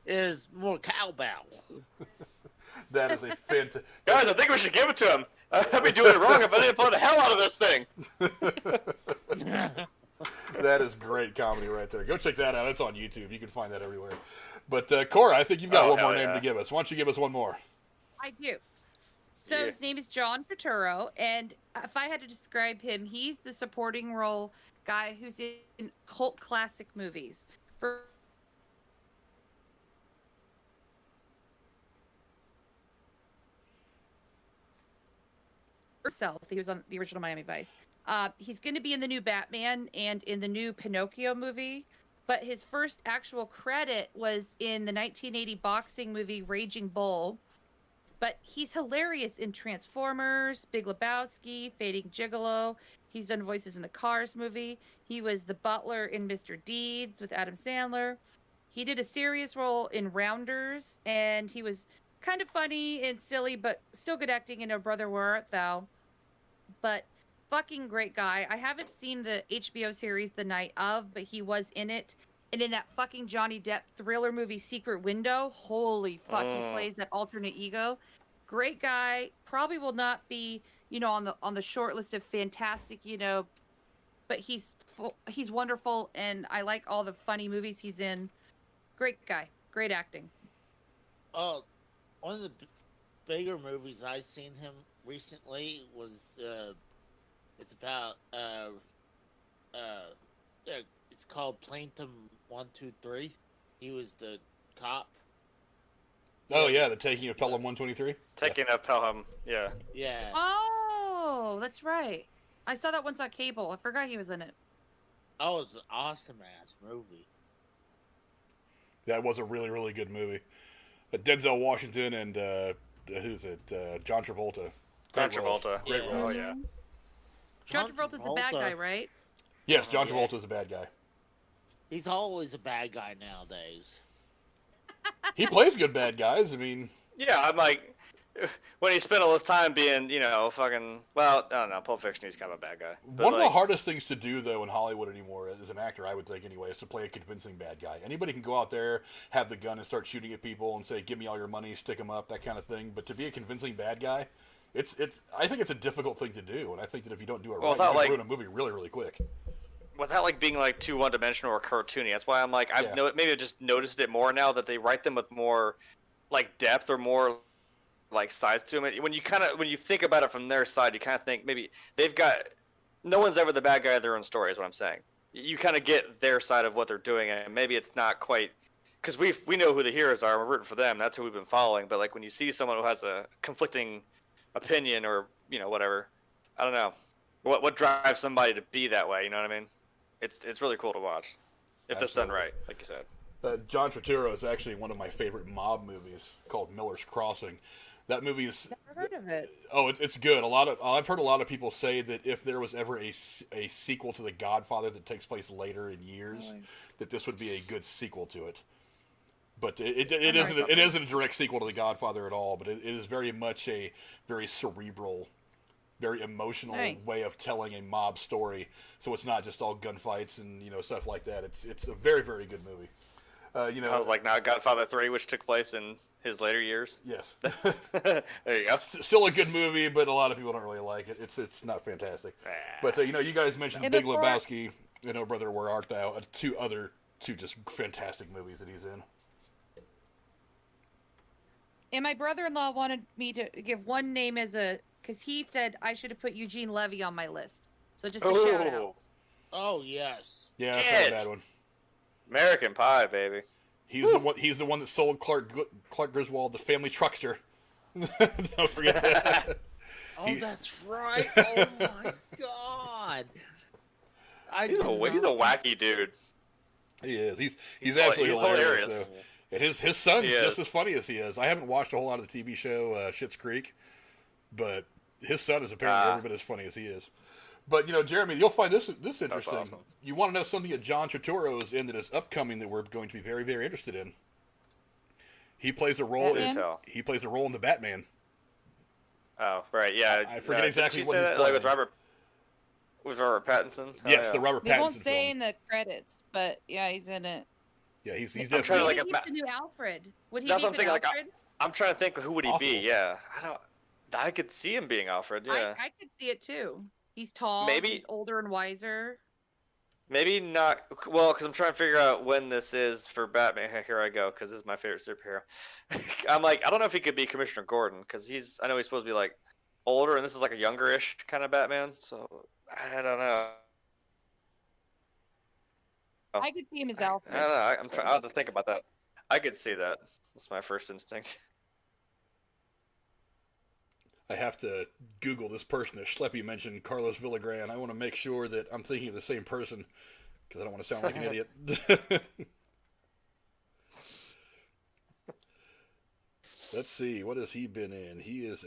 is more cowbell. That is a fantastic. Guys, I think we should give it to him. I'd be doing it wrong if I didn't play the hell out of this thing. That is great comedy right there. Go check that out. It's on YouTube. You can find that everywhere. But Cora, I think you've got one more name to give us. Why don't you give us one more? I do. So his name is John Turturro, and if I had to describe him, he's the supporting role guy who's in cult classic movies. For himself, he was on the original Miami Vice. He's going to be in the new Batman and in the new Pinocchio movie, but his first actual credit was in the 1980 boxing movie Raging Bull. But he's hilarious in Transformers, Big Lebowski, Fading Gigolo. He's done voices in the Cars movie. He was the butler in Mr. Deeds with Adam Sandler. He did a serious role in Rounders, and he was kind of funny and silly, but still good acting in Oh Brother, Where Art Thou? But fucking great guy. I haven't seen the HBO series The Night Of, but he was in it. And in that fucking Johnny Depp thriller movie Secret Window, holy fuck, he plays that alternate ego. Great guy. Probably will not be, on the short list of fantastic, but he's wonderful, and I like all the funny movies he's in. Great guy. Great acting. One of the bigger movies I seen him recently was it's about it's called Plaintiff 123. He was the cop. Oh yeah, the Taking of Pelham 123. Taking of Pelham, yeah. Yeah. Oh, that's right. I saw that once on cable. I forgot he was in it. Oh, it's an awesome ass movie. That was a really, really good movie. Denzel Washington and who's it? John Travolta. John Great roles. Travolta. Great roles. Oh yeah. John Travolta's a bad guy, right? Yes, John Yeah. Travolta's a bad guy. He's always a bad guy nowadays. He plays good bad guys. I mean, Yeah, I'm like, when he spent all his time being, you know, fucking. Well, I don't know. Pulp Fiction, he's kind of a bad guy. But one of the like, hardest things to do, though, in Hollywood anymore, as an actor, I would think anyway, is to play a convincing bad guy. Anybody can go out there, have the gun, and start shooting at people and say, "Give me all your money, stick them up," that kind of thing. But to be a convincing bad guy, it's. I think it's a difficult thing to do, and I think that if you don't do it Well, right, without, you can like- ruin a movie really, really quick. without like being like too one-dimensional or cartoony. That's why I'm like, I've maybe I just noticed it more now that they write them with more like depth or more like sides to them. When you think about it from their side, you kind of think maybe they've got no one's ever the bad guy of their own story. Is what I'm saying. You kind of get their side of what they're doing, and maybe it's not quite because we know who the heroes are. We're rooting for them. That's who we've been following. But like when you see someone who has a conflicting opinion or whatever, I don't know what drives somebody to be that way. You know what I mean? It's really cool to watch if that's done right, like you said. John Turturro is actually one of my favorite mob movies called Miller's Crossing. That movie is. Never heard of it. Oh, it's good. I've heard a lot of people say that if there was ever a sequel to The Godfather that takes place later in years, that this would be a good sequel to it. But it isn't a direct sequel to The Godfather at all. But it is very much a very cerebral, very emotional way of telling a mob story. So it's not just all gunfights and stuff like that. It's a very, very good movie. I was like, now Godfather 3, which took place in his later years. Yes. There you go. Still a good movie, but a lot of people don't really like it. It's not fantastic. But you guys mentioned And Big before- Lebowski and Oh Brother, Where Art Thou? Two just fantastic movies that he's in. And my brother-in-law wanted me to give one name because he said I should have put Eugene Levy on my list. So just a shout out. Oh yes. Yeah, that's not a Shit. bad one. American Pie, baby. He's the one that sold Clark Griswold, the family truckster. Don't forget that. Oh, that's right. Oh my god. He's a wacky dude. He is. He's absolutely hilarious. hilarious. So. And his son's He just is. as funny as he is. I haven't watched a whole lot of the TV show Schitt's Creek, but his son is apparently every bit as funny as he is. But Jeremy, you'll find this interesting. awesome. You want to know something that John Turturro is in that is upcoming that we're going to be very, very interested in. He plays a role in the Batman. Oh, right, yeah. I forget exactly did what she say he's that, like playing. with Robert Pattinson? Oh, Yes, yeah. the Robert They Pattinson won't say film. in the credits, but yeah, he's in it. Yeah, he's I'm definitely. trying to, Maybe like, he's the new Alfred. Would he That's be what I'm the thinking, like, Alfred? I'm trying to think who would he Possible. be? Yeah, I could see him being Alfred. Yeah, I could see it too. He's tall. Maybe- He's older and wiser. maybe not. Well, because I'm trying to figure out when this is for Batman. Here I go, because this is my favorite superhero. I'm like, I don't know if he could be Commissioner Gordon, because I know he's supposed to be like older, and this is like a younger-ish kind of Batman. So I don't know. I could see him as Alfred. I don't know. I'll have to think about that. I could see that. That's my first instinct. I have to Google this person that Schleppy mentioned, Carlos Villagran. I want to make sure that I'm thinking of the same person because I don't want to sound like an idiot. Let's see. What has he been in? He is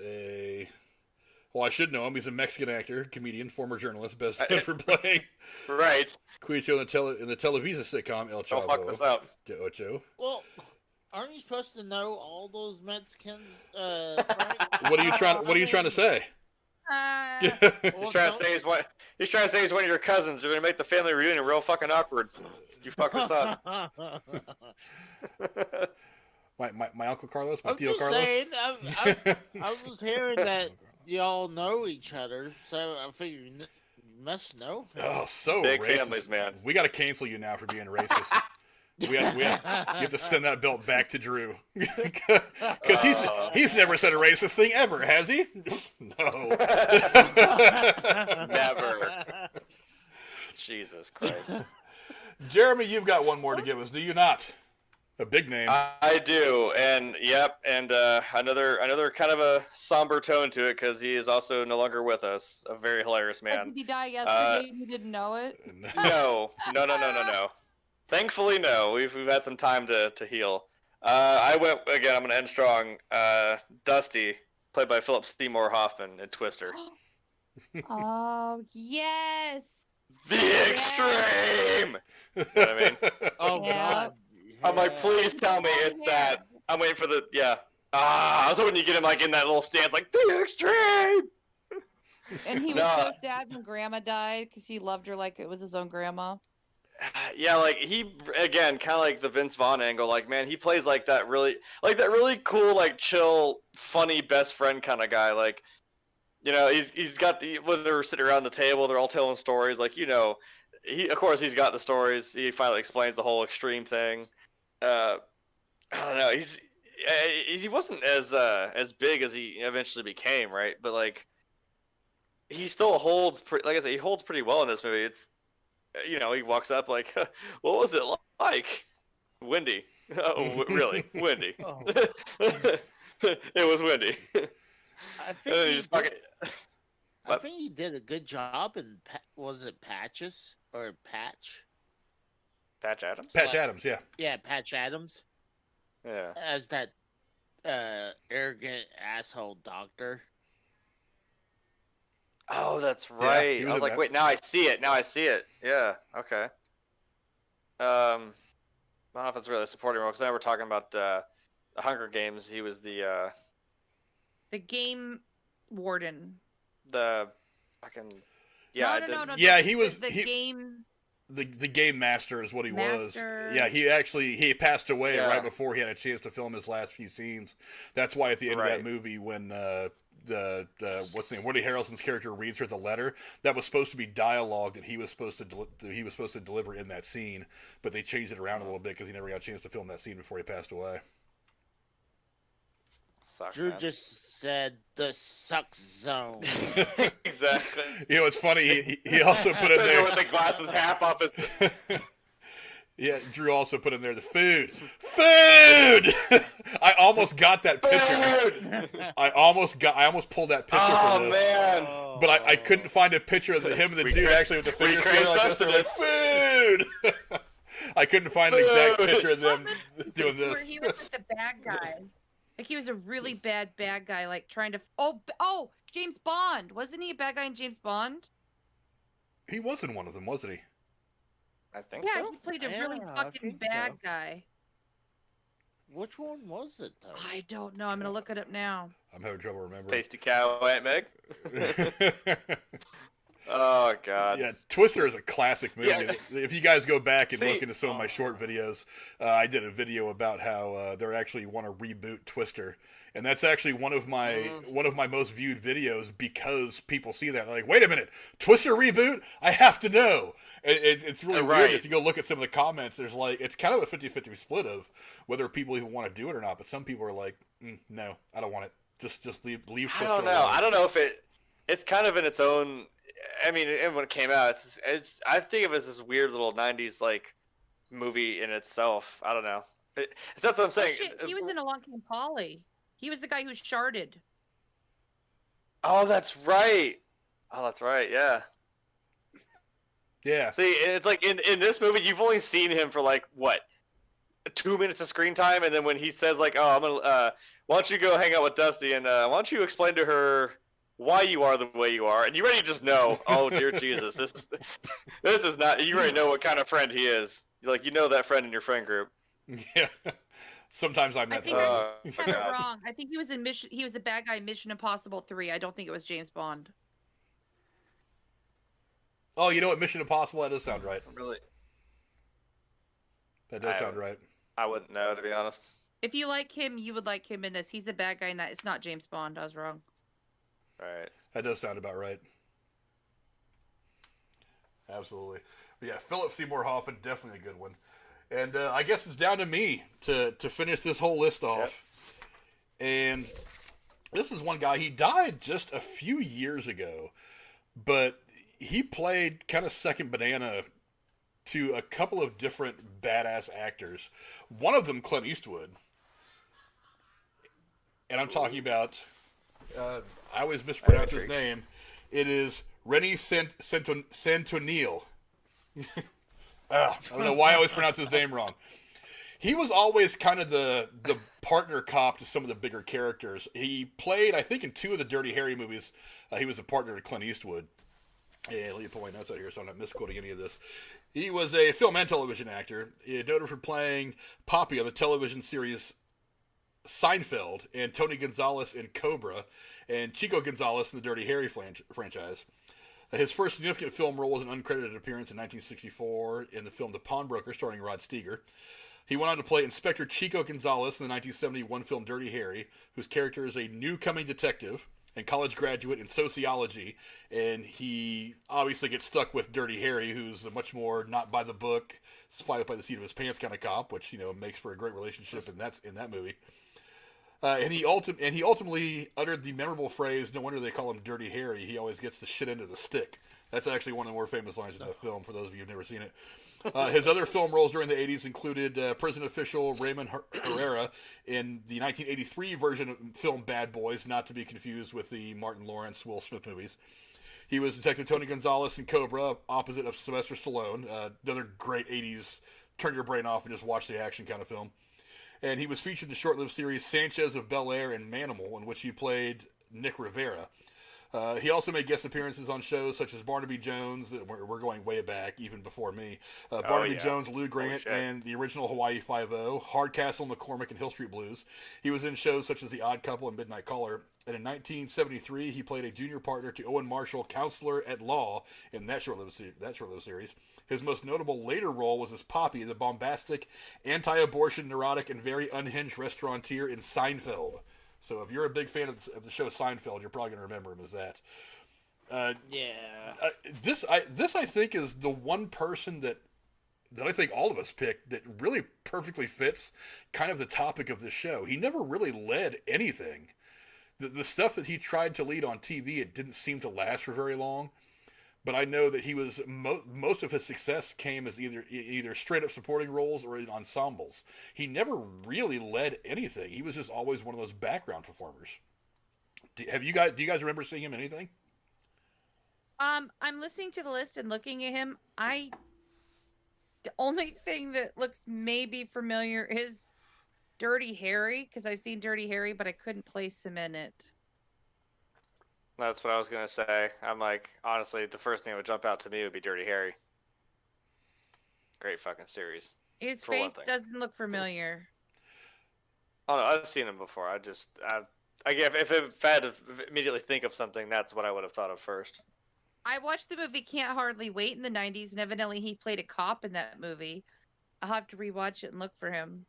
well, I should know him. He's a Mexican actor, comedian, former journalist, best known for playing Right. Cuicho in the Televisa sitcom El Don't fuck this Chavo up. de Ocho. Well, aren't you supposed to know all those Mexicans, Frank? What are you trying to say? He's trying to say he's one of your cousins. You're gonna make the family reunion real fucking awkward. You fuck this up. My Uncle Carlos, my I'm Tio just Carlos. saying. I was hearing that y'all know each other, so I figured you must know. Oh, so Big racist. families, man. We got to cancel you now for being racist. You have to send that belt back to Drew because he's never said a racist thing ever, has he? No. Never. Jesus Christ. Jeremy, you've got one more to give us, do you not? A big name. I do, and yep, and another kind of a somber tone to it because he is also no longer with us. A very hilarious Like, man. did he die yesterday and you didn't know it? No. Thankfully, no. We've had some time to heal. I went again. I'm gonna end strong. Dusty, played by Philip Seymour Hoffman in Twister. Oh yes. The extreme. You know what I mean? Oh Yeah. God. I'm like, Yeah. please tell me it's that. I'm waiting for the I was hoping you get him like in that little stance, like the extreme. And he was No. so sad when Grandma died because he loved her like it was his own grandma. Yeah, like he again, kind of like the Vince Vaughn angle. Like, man, he plays like that really cool, like chill, funny best friend kind of guy. Like, you know, he's got when they're sitting around the table, they're all telling stories. Like, you know, he's got the stories. He finally explains the whole extreme thing. I don't know. He wasn't as big as he eventually became, right? But like, he still holds like I said, he holds pretty well in this movie. It's, you know, he walks up like, what was it like? Windy. Oh, really? Windy. Oh. It was windy. I think And then he he just did, fucking, I think he did a good job in was it Patches or Patch? Patch Adams? Patch Adams, yeah. Yeah, Patch Adams Yeah. as that arrogant asshole doctor. Oh, that's right. he I was was in like, that. wait, now I see it. Yeah, okay. I don't know if it's really a supporting role, because I know we're talking about the Hunger Games. He was the game warden. fucking, yeah. No. Yeah, he was- the he- game. The game master is what he Master. was. Yeah, he passed away Yeah. right before he had a chance to film his last few scenes. That's why at the end of Right. that movie, when the what's the name, Woody Harrelson's character reads her the letter, that was supposed to be dialogue that he was supposed to deliver in that scene, but they changed it around a little bit because he never got a chance to film that scene before he passed away. Sucks, Drew man. just said the suck zone. Exactly. You know, it's funny. He also put in With there. the glasses half up his. Yeah, Drew also put in there the food. I almost got that picture. I almost pulled that picture for Oh this. man. But I couldn't find a picture of him and the We dude cra- actually with the we finger crash like this. They're like, food! I couldn't find an exact Food. picture of them doing Where this. he was like the bad guy. Like he was a really bad guy, like trying to. Oh, James Bond. Wasn't he a bad guy in James Bond? He wasn't one of them, wasn't he? I think Yeah, so. he played a really Yeah, I fucking think bad so. guy. Which one was it though? I don't know. I'm gonna look it up now. I'm having trouble remembering. Tasty cow, Aunt Meg. Oh god. Yeah, Twister is a classic movie. Yeah. If you guys go back and See- look into some of my short videos, I did a video about how they actually want to reboot Twister, and that's actually one of my most viewed videos because people see that they're like, wait a minute, Twister reboot? I have to know. It's really Right. weird if you go look at some of the comments. There's like it's kind of a 50-50 split of whether people even want to do it or not. But some people are like, no, I don't want it. Just leave Twister I don't know. alone. I don't know if it's kind of in its own. I mean, when it came out, it's. I think of it as this weird little '90s like movie in itself. I don't know. It's that's what I'm saying. Shit, he was in Along Came Polly. He was the guy who sharded. Oh, that's right. Yeah. Yeah. See, it's like in this movie, you've only seen him for like what, 2 minutes of screen time, and then when he says like, "Oh, I'm gonna, why don't you go hang out with Dusty, and why don't you explain to her why you are the way you are?" And you already just know, oh dear Jesus, this is not. You already know what kind of friend he is. Like, you know that friend in your friend group. Yeah. Sometimes I'm I that think friend. I Oh, have it God. wrong. I think he was in Mission. He was the bad guy in Mission Impossible 3. I don't think it was James Bond. Oh, you know what? Mission Impossible. That does sound right. Really, That does I- sound right. I wouldn't know, to be honest. If you like him, you would like him in this. He's a bad guy in that. It's not James Bond. I was wrong. Right. That does sound about right. Absolutely. But yeah, Philip Seymour Hoffman, definitely a good one. And I guess it's down to me to finish this whole list off. And this is one guy. He died just a few years ago, but he played kind of second banana to a couple of different badass actors. One of them, Clint Eastwood. And I'm talking about, I always mispronounce his name. It is Rennie Santonil. I don't know why I always pronounce his name wrong. He was always kind of the partner cop to some of the bigger characters. He played, I think, in 2 of the Dirty Harry movies. He was a partner to Clint Eastwood. Yeah, let me pull my notes out here so I'm not misquoting any of this. He was a film and television actor. He noted for playing Poppy on the television series Seinfeld, and Tony Gonzalez in Cobra, and Chico Gonzalez in the Dirty Harry franchise. His first significant film role was an uncredited appearance in 1964 in the film The Pawnbroker, starring Rod Steiger. He went on to play Inspector Chico Gonzalez in the 1971 film Dirty Harry, whose character is a new-coming detective and college graduate in sociology, and he obviously gets stuck with Dirty Harry, who's a much more not by the book, fly by the seat of his pants kind of cop, which makes for a great relationship in that movie. And he ultimately uttered the memorable phrase, "No wonder they call him Dirty Harry. He always gets the shit end of the stick." That's actually one of the more famous lines in that film, for those of you who've never seen it. His other film roles during the 80s included prison official Raymond Herrera in the 1983 version of film Bad Boys, not to be confused with the Martin Lawrence, Will Smith movies. He was Detective Tony Gonzalez in Cobra, opposite of Sylvester Stallone, another great 80s turn your brain off and just watch the action kind of film. And he was featured in the short-lived series Sanchez of Bel-Air and Manimal, in which he played Nick Rivera. He also made guest appearances on shows such as Barnaby Jones, we're going way back, even before me, Barnaby Jones, Lou Grant, and the original Hawaii Five-0, Hardcastle, McCormick, and Hill Street Blues. He was in shows such as The Odd Couple and Midnight Caller. And in 1973, he played a junior partner to Owen Marshall, counselor at law, in that short-lived series. His most notable later role was as Poppy, the bombastic, anti-abortion, neurotic, and very unhinged restaurateur in Seinfeld. So if you're a big fan of the show Seinfeld, you're probably going to remember him as that. This I think is the one person that I think all of us picked that really perfectly fits kind of the topic of this show. He never really led anything. The stuff that he tried to lead on TV, it didn't seem to last for very long. But I know that he was most of his success came as either straight up supporting roles or in ensembles. He never really led anything. He was just always one of those background performers. Do you guys remember seeing him in anything? I'm listening to the list and looking at him. The only thing that looks maybe familiar is Dirty Harry, because I've seen Dirty Harry, but I couldn't place him in it. That's what I was going to say. I'm like, honestly, the first thing that would jump out to me would be Dirty Harry. Great fucking series. His face doesn't look familiar. Oh, no, I've seen him before. If I had to immediately think of something, that's what I would have thought of first. I watched the movie Can't Hardly Wait in the 90s, and evidently he played a cop in that movie. I'll have to rewatch it and look for him.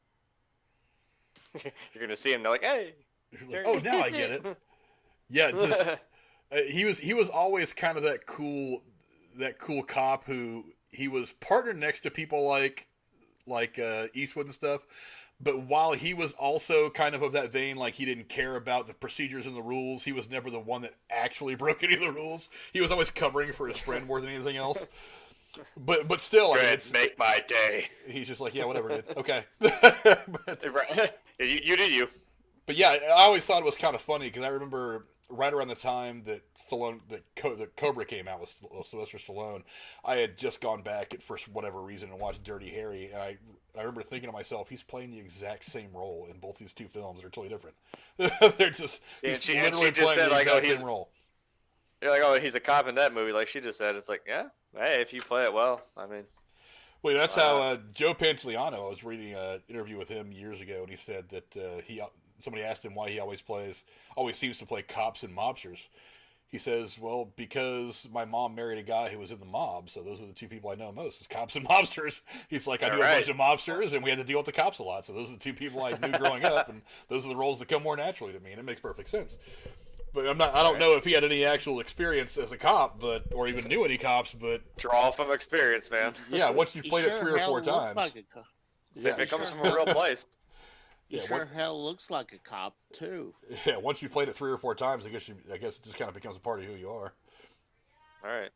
You're going to see him, and they're like, hey. Like, oh, now I get it. Yeah, just... he was always kind of that cool cop who he was partnered next to people like Eastwood and stuff, but while he was also kind of that vein, like he didn't care about the procedures and the rules, he was never the one that actually broke any of the rules. He was always covering for his friend more than anything else. But still, make my day. He's just like, yeah, whatever, dude. Okay. You do you. But yeah, I always thought it was kind of funny because I remember right around the time that Cobra came out with Sylvester Stallone, I had just gone back for whatever reason and watched Dirty Harry, and I remember thinking to myself, he's playing the exact same role in both these two films. They're totally different. They're just he's literally playing the exact same role. You're like, oh, he's a cop in that movie, like she just said. It's like, yeah, hey, if you play it well, I mean. Well, that's how Joe Pantoliano. I was reading an interview with him years ago, and he said that somebody asked him why he always seems to play cops and mobsters. He says, well, because my mom married a guy who was in the mob, so those are the two people I know most, is cops and mobsters. He's like, I knew a bunch of mobsters, and we had to deal with the cops a lot, so those are the two people I knew growing up, and those are the roles that come more naturally to me, and it makes perfect sense. But I don't know if he had any actual experience as a cop, or even knew any cops, but... Draw from experience, man. Yeah, once you've played it 3 or 4 times. If it comes from a real place. He hell looks like a cop, too. Yeah, once you've played it 3 or 4 times, I guess it just kind of becomes a part of who you are. All right.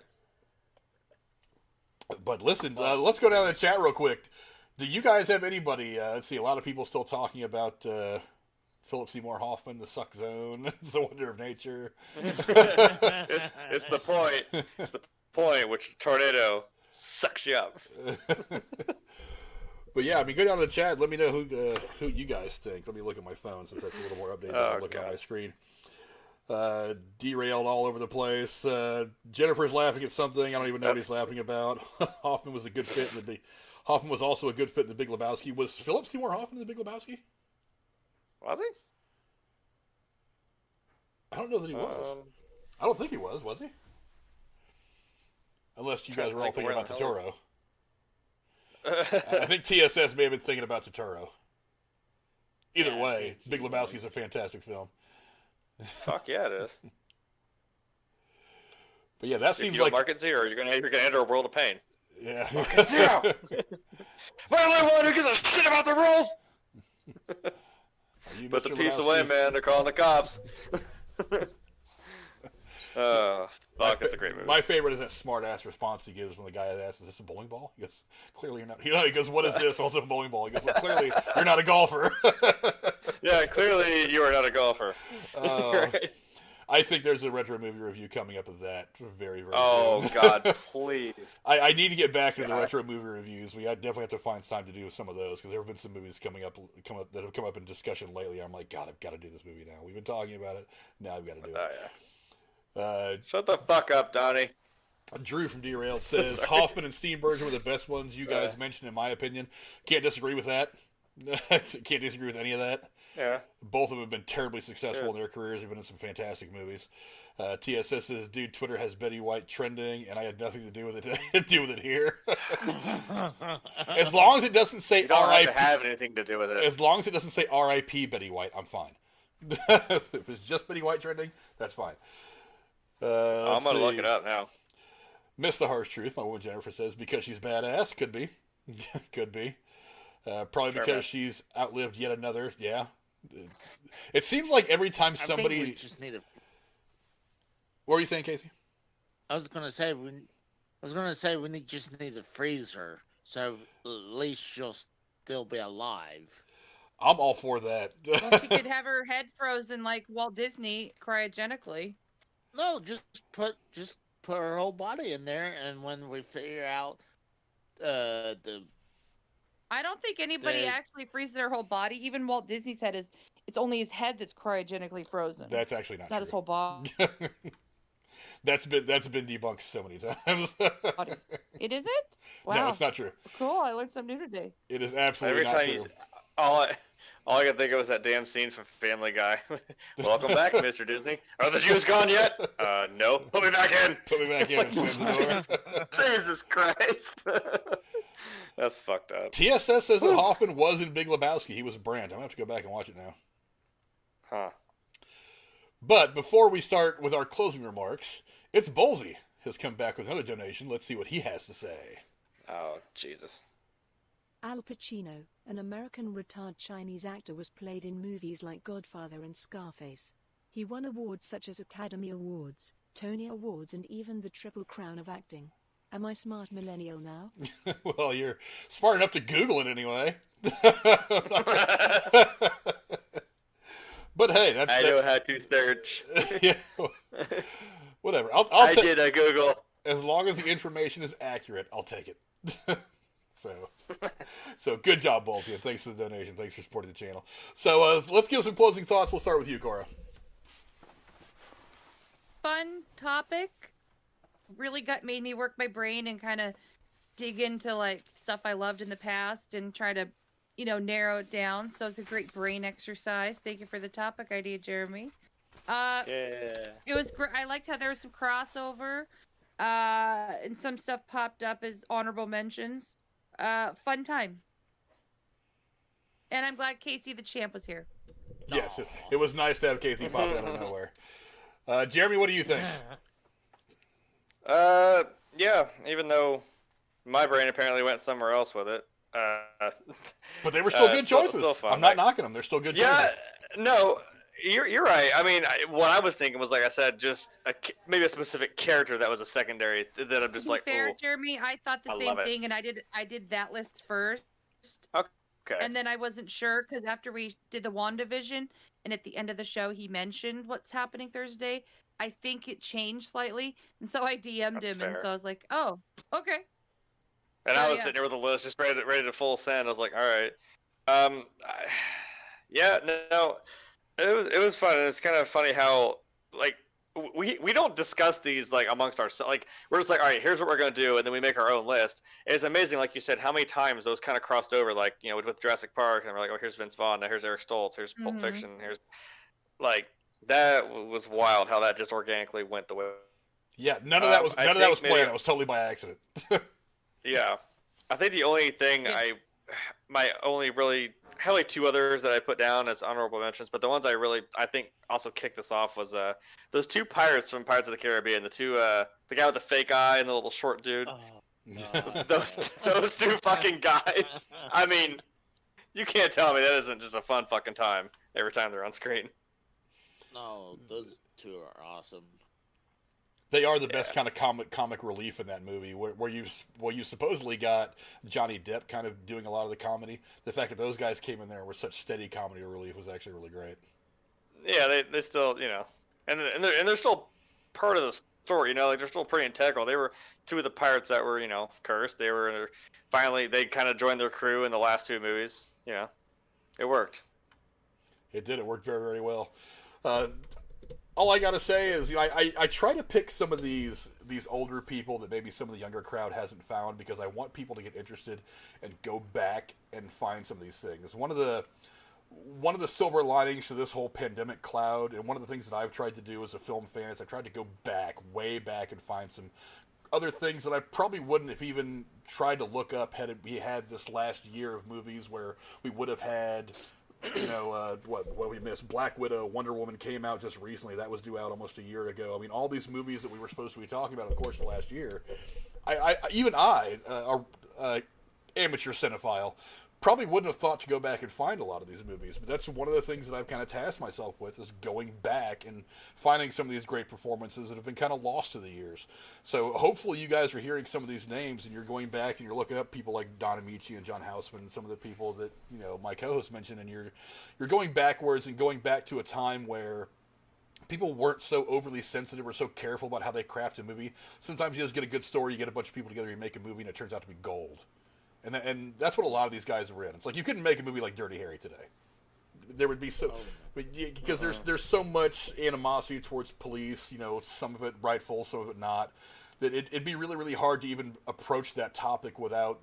But listen, let's go down to the chat real quick. Do you guys have anybody, let's see, a lot of people still talking about Philip Seymour Hoffman, the Suck Zone, it's the Wonder of Nature. It's the point. It's the point which tornado sucks you up. But yeah, I mean, go down to the chat. Let me know who you guys think. Let me look at my phone since that's a little more updated than I'm looking at my screen. Derailed all over the place. Jennifer's laughing at something. I don't even know what he's laughing about. Hoffman was a good fit in the Hoffman was also a good fit in The Big Lebowski. Was Philip Seymour Hoffman in The Big Lebowski? Was he? I don't know that he was. I don't think he was he? Unless you guys were all thinking about Totoro. I think TSS may have been thinking about Totoro. Either way, Big Lebowski is a fantastic film. Fuck yeah, it is. But yeah, that seems you like Market Zero. You're gonna enter a world of pain. Yeah. Market Zero. My only one who gives a shit about the rules. Put the piece away, man. They're calling the cops. Fuck, that's a great movie. My favorite is that smart-ass response he gives when the guy asks, "Is this a bowling ball?" He goes, "Clearly you're not." He goes, "What is this?" Also a bowling ball. He goes, "Well, clearly you're not a golfer." Yeah, clearly you are not a golfer. Right. I think there's a retro movie review coming up of that very, very soon. Oh, God, please. I need to get back into the retro movie reviews. We definitely have to find time to do some of those because there have been some movies come up that have come up in discussion lately. I'm like, God, I've got to do this movie now. We've been talking about it. Now I've got to do it. Yeah. Shut the fuck up, Donnie. Drew from Derailed says, Hoffman and Steenburgen were the best ones you guys mentioned, in my opinion. Can't disagree with that. Can't disagree with any of that. Yeah. Both of them have been terribly successful in their careers. They've been in some fantastic movies. TSS says, dude, Twitter has Betty White trending, and I had nothing to do with it here. As long as it doesn't say you don't R.I.P. have anything to do with it. As long as it doesn't say R.I.P. Betty White, I'm fine. If it's just Betty White trending, that's fine. I'm going to look it up now. Miss the harsh truth, my woman Jennifer says, because she's badass. Could be. Could be. Probably because she's outlived yet another. Yeah. It seems like every time somebody. I think we just need a... What were you saying, Casey? I was gonna say we just need to freeze her, so at least she'll still be alive. I'm all for that. Well, she could have her head frozen like Walt Disney cryogenically. No, just put her whole body in there, and when we figure out the. I don't think anybody actually freezes their whole body. Even Walt Disney said it's only his head that's cryogenically frozen. That's actually not it's not true. his whole body. That's been debunked so many times. It isn't? Wow. No, it's not true. Cool. I learned something new today. It is absolutely not true. All I could think of was that damn scene from Family Guy. Welcome back, Mr. Disney. Are the Jews gone yet? No. Put me back in. Put me back in. Jesus Christ. That's fucked up. TSS says that Hoffman was in Big Lebowski. He was a Brandt. I'm going to have to go back and watch it now. Huh. But before we start with our closing remarks, it's Bolsey has come back with another donation. Let's see what he has to say. Oh, Jesus. Al Pacino, an American retired Chinese actor, was played in movies like Godfather and Scarface. He won awards such as Academy Awards, Tony Awards, and even the Triple Crown of Acting. Am I smart millennial now? Well, you're smart enough to Google it anyway. But hey, I know how to search. Yeah, whatever. I did a Google. As long as the information is accurate, I'll take it. So good job, Bolsey, and thanks for the donation. Thanks for supporting the channel. So let's give some closing thoughts. We'll start with you, Cora. Fun topic. Really made me work my brain and kind of dig into like stuff I loved in the past and try to, narrow it down. So it's a great brain exercise. Thank you for the topic idea, Jeremy. Yeah. It was great. I liked how there was some crossover, and some stuff popped up as honorable mentions. Fun time. And I'm glad Casey the champ was here. Yes, it was nice to have Casey pop out of nowhere. Jeremy, what do you think? Yeah, even though my brain apparently went somewhere else with it. But they were still good choices. Still fun. I'm not knocking them. They're still good choices. Yeah, no, you're right. I mean, what I was thinking was, like I said, just maybe a specific character that was a secondary that I'm just like, fair, ooh. Jeremy, I thought the same thing, and I did that list first. Okay. And then I wasn't sure, because after we did the WandaVision, and at the end of the show, he mentioned what's happening Thursday, I think it changed slightly. And so I DM'd him, fair. and so I was like, oh, okay. And Oh, I was yeah. sitting there with a list, just ready to full send. I was like, all right, yeah, no, it was fun. And it's kind of funny how like we don't discuss these like amongst ourselves. Like we're just like, all right, here's what we're gonna do, and then we make our own list. And it's amazing, like you said, how many times those kind of crossed over. Like with Jurassic Park, and we're like, oh, here's Vince Vaughn, now here's Eric Stoltz, here's Pulp Mhm. Fiction, here's like that was wild how that just organically went the way. Yeah, none of that was I planned. think It was totally by accident. Yeah, I think the only thing Yes. my only really, I have like two others that I put down as honorable mentions, but the ones I think also kicked this off was those two pirates from Pirates of the Caribbean, the guy with the fake eye and the little short dude. Oh, Those two fucking guys. I mean, you can't tell me that isn't just a fun fucking time every time they're on screen. No, those two are awesome. They are the best kind of comic relief in that movie, where you supposedly got Johnny Depp kind of doing a lot of the comedy. The fact that those guys came in there and were such steady comedy relief was actually really great. Yeah, they still and they're still part of the story. Like they're still pretty integral. They were two of the pirates that were cursed. They were finally they kind of joined their crew in the last two movies. It worked. It did. It worked very, very well. All I gotta say is, I try to pick some of these older people that maybe some of the younger crowd hasn't found, because I want people to get interested and go back and find some of these things. One of the silver linings to this whole pandemic cloud, and one of the things that I've tried to do as a film fan, is I've tried to go way back and find some other things that I probably wouldn't have even tried to look up had we had this last year of movies where we would have had. What we missed. Black Widow, Wonder Woman came out just recently. That was due out almost a year ago. I mean, all these movies that we were supposed to be talking about in the course of the last year. Even I, amateur cinephile, probably wouldn't have thought to go back and find a lot of these movies. But that's one of the things that I've kind of tasked myself with, is going back and finding some of these great performances that have been kind of lost to the years. So hopefully you guys are hearing some of these names and you're going back and you're looking up people like Don Amici and John Houseman and some of the people that my co-host mentioned, and you're going backwards and going back to a time where people weren't so overly sensitive or so careful about how they craft a movie. Sometimes you just get a good story, you get a bunch of people together, you make a movie, and it turns out to be gold. And that's what a lot of these guys are in. It's like you couldn't make a movie like Dirty Harry today. There would be because there's so much animosity towards police. Some of it rightful, some of it not. That it'd be really, really hard to even approach that topic without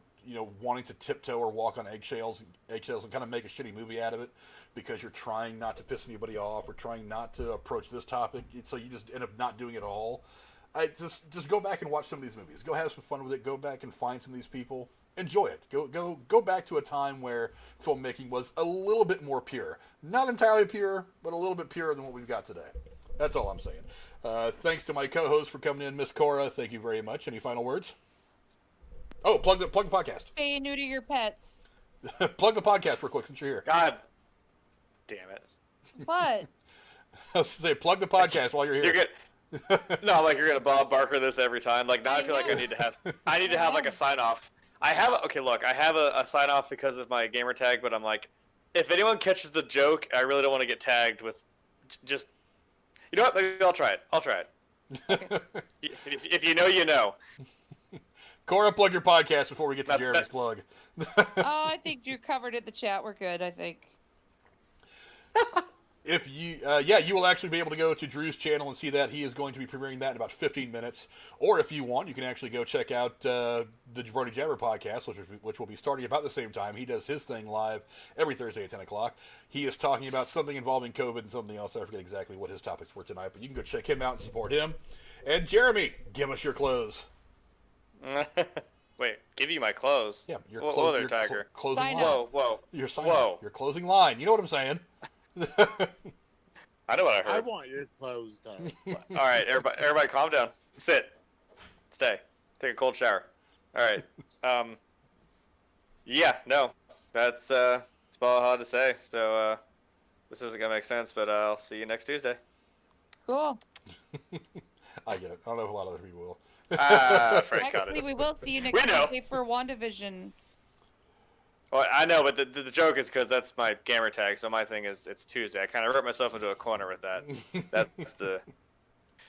wanting to tiptoe or walk on eggshells and kind of make a shitty movie out of it, because you're trying not to piss anybody off or trying not to approach this topic. So you just end up not doing it at all. I just go back and watch some of these movies. Go have some fun with it. Go back and find some of these people. Enjoy it. Go back to a time where filmmaking was a little bit more pure. Not entirely pure, but a little bit purer than what we've got today. That's all I'm saying. Thanks to my co-host for coming in, Miss Cora. Thank you very much. Any final words? Oh, plug the podcast. Spay and neuter your pets. Plug the podcast real quick since you're here. God damn it. What? I was say plug the podcast while you're here. You're good. No, like you're gonna Bob Barker this every time. Like now I feel like I know. need to have like a sign off. I have a sign off because of my gamer tag, but I'm like, if anyone catches the joke, I really don't want to get tagged with just. You know what? Maybe I'll try it. If you know, you know. Cora, plug your podcast before we get to Jeremy's plug. Oh, I think Drew covered it in the chat. We're good, I think. If you, you will actually be able to go to Drew's channel and see that. He is going to be premiering that in about 15 minutes. Or if you want, you can actually go check out the Jabroni Jabber podcast, which will be starting about the same time. He does his thing live every Thursday at 10 o'clock. He is talking about something involving COVID and something else. I forget exactly what his topics were tonight, but you can go check him out and support him. And Jeremy, give us your close. Wait, give you my clothes? Yeah, your Whoa there, your Tiger. closing Sign line. up. Whoa. Your sign Whoa. up. Your closing line. You know what I'm saying? I know what I I heard. want your clothes done. All right, everybody, calm down. Sit. Stay. Take a cold shower. All right. Yeah, no, that's about all I had to say. So this isn't gonna make sense, but I'll see you next Tuesday. Cool. I get it. I don't know if a lot of other people will. Frank got Actually, it. we will see you We next know. Tuesday for WandaVision. Well, I know, but the joke is because that's my gamer tag. So my thing is it's Tuesday. I kind of wrote myself into a corner with that. That's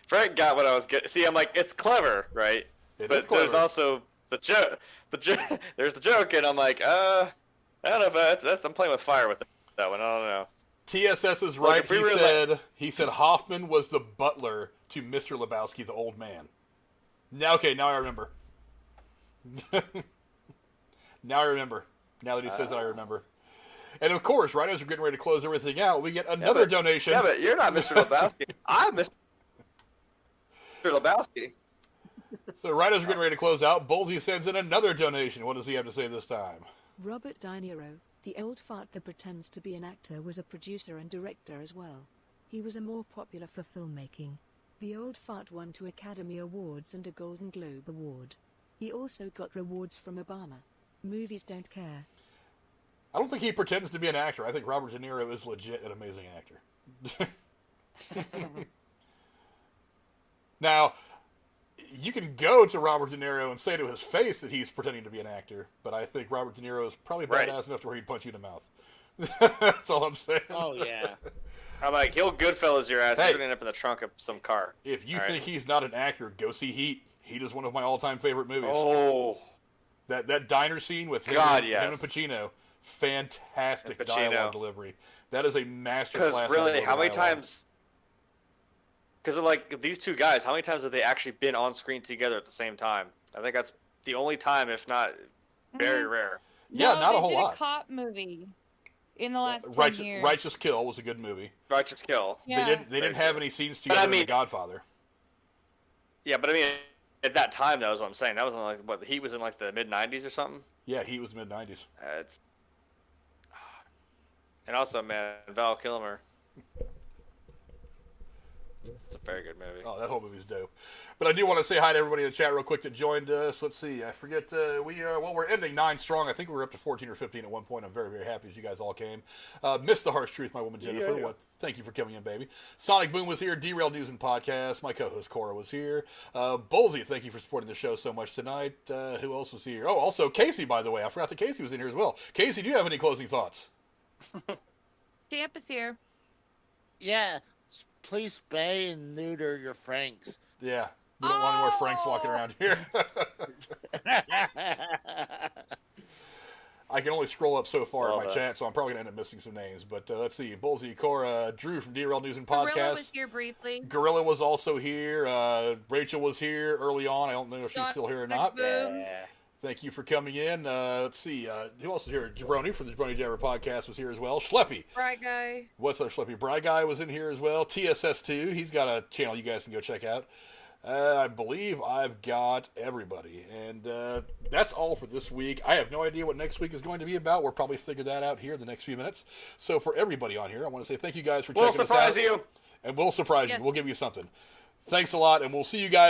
Frank got what I was getting. See, I'm like, it's clever, right? It But is clever. there's also the joke. There's the joke, and I'm like, I don't know if I'm playing with fire with that one. I don't know. TSS is right. He said Hoffman was the butler to Mr. Lebowski, the old man. Now I remember. Now that he says that, I remember. And of course, right as we're getting ready to close everything out, we get another donation. Yeah, but you're not Mr. Lebowski. I'm Mr. Lebowski. So right as we're getting ready to close out, Bolsey sends in another donation. What does he have to say this time? Robert De Niro, the old fart that pretends to be an actor, was a producer and director as well. He was a more popular for filmmaking. The old fart won 2 Academy Awards and a Golden Globe Award. He also got rewards from Obama. Movies don't care. I don't think he pretends to be an actor. I think Robert De Niro is legit an amazing actor. Now, you can go to Robert De Niro and say to his face that he's pretending to be an actor, but I think Robert De Niro is probably badass enough to where he'd punch you in the mouth. That's all I'm saying. Oh, yeah. I'm like, he'll Goodfellas your ass. Hey, You're going to end up in the trunk of some car. If you think he's not an actor, go see Heat. Heat is one of my all-time favorite movies. Oh. That diner scene with him, him and Pacino. Fantastic dialogue delivery. That is a masterclass. Because really, how many times... Because like these two guys, how many times have they actually been on screen together at the same time? I think that's the only time, if not very rare. Yeah, no, not a whole lot. They did a cop movie in the last 10 years. Righteous Kill was a good movie. Righteous Kill. Yeah. They didn't have any scenes together in The Godfather. Yeah, but I mean, at that time, that was what I'm saying. That was in like what Heat was in like the mid '90s or something. Yeah, Heat was mid '90s. And also, man, Val Kilmer. It's a very good movie. Oh, that whole movie's dope. But I do want to say hi to everybody in the chat real quick that joined us. Let's see. I forget. We're ending 9 strong. I think we were up to 14 or 15 at one point. I'm very, very happy that you guys all came. Missed the harsh truth, my woman Jennifer. Yeah. Thank you for coming in, baby. Sonic Boom was here. Derailed News and Podcast. My co-host Cora was here. Bolsey, thank you for supporting the show so much tonight. Who else was here? Oh, also Casey, by the way. I forgot that Casey was in here as well. Casey, do you have any closing thoughts? Champ is here. Yeah. Please spay and neuter your Franks. Yeah. We don't want any more Franks walking around here. I can only scroll up so far in my chat, so I'm probably going to end up missing some names. But let's see. Bolsey, Cora, Drew from DRL News and Podcast. Gorilla was here briefly. Gorilla was also here. Rachel was here early on. I don't know if she's still here or not. Thank you for coming in. Let's see. Who else is here? Jabroni from the Jabroni Jabber Podcast was here as well. Schleppy. Bry Guy. What's up, Schleppy? Bry Guy was in here as well. TSS2. He's got a channel you guys can go check out. I believe I've got everybody. And that's all for this week. I have no idea what next week is going to be about. We'll probably figure that out here in the next few minutes. So for everybody on here, I want to say thank you guys for checking us out. We'll surprise you. And we'll surprise you. We'll give you something. Thanks a lot, and we'll see you guys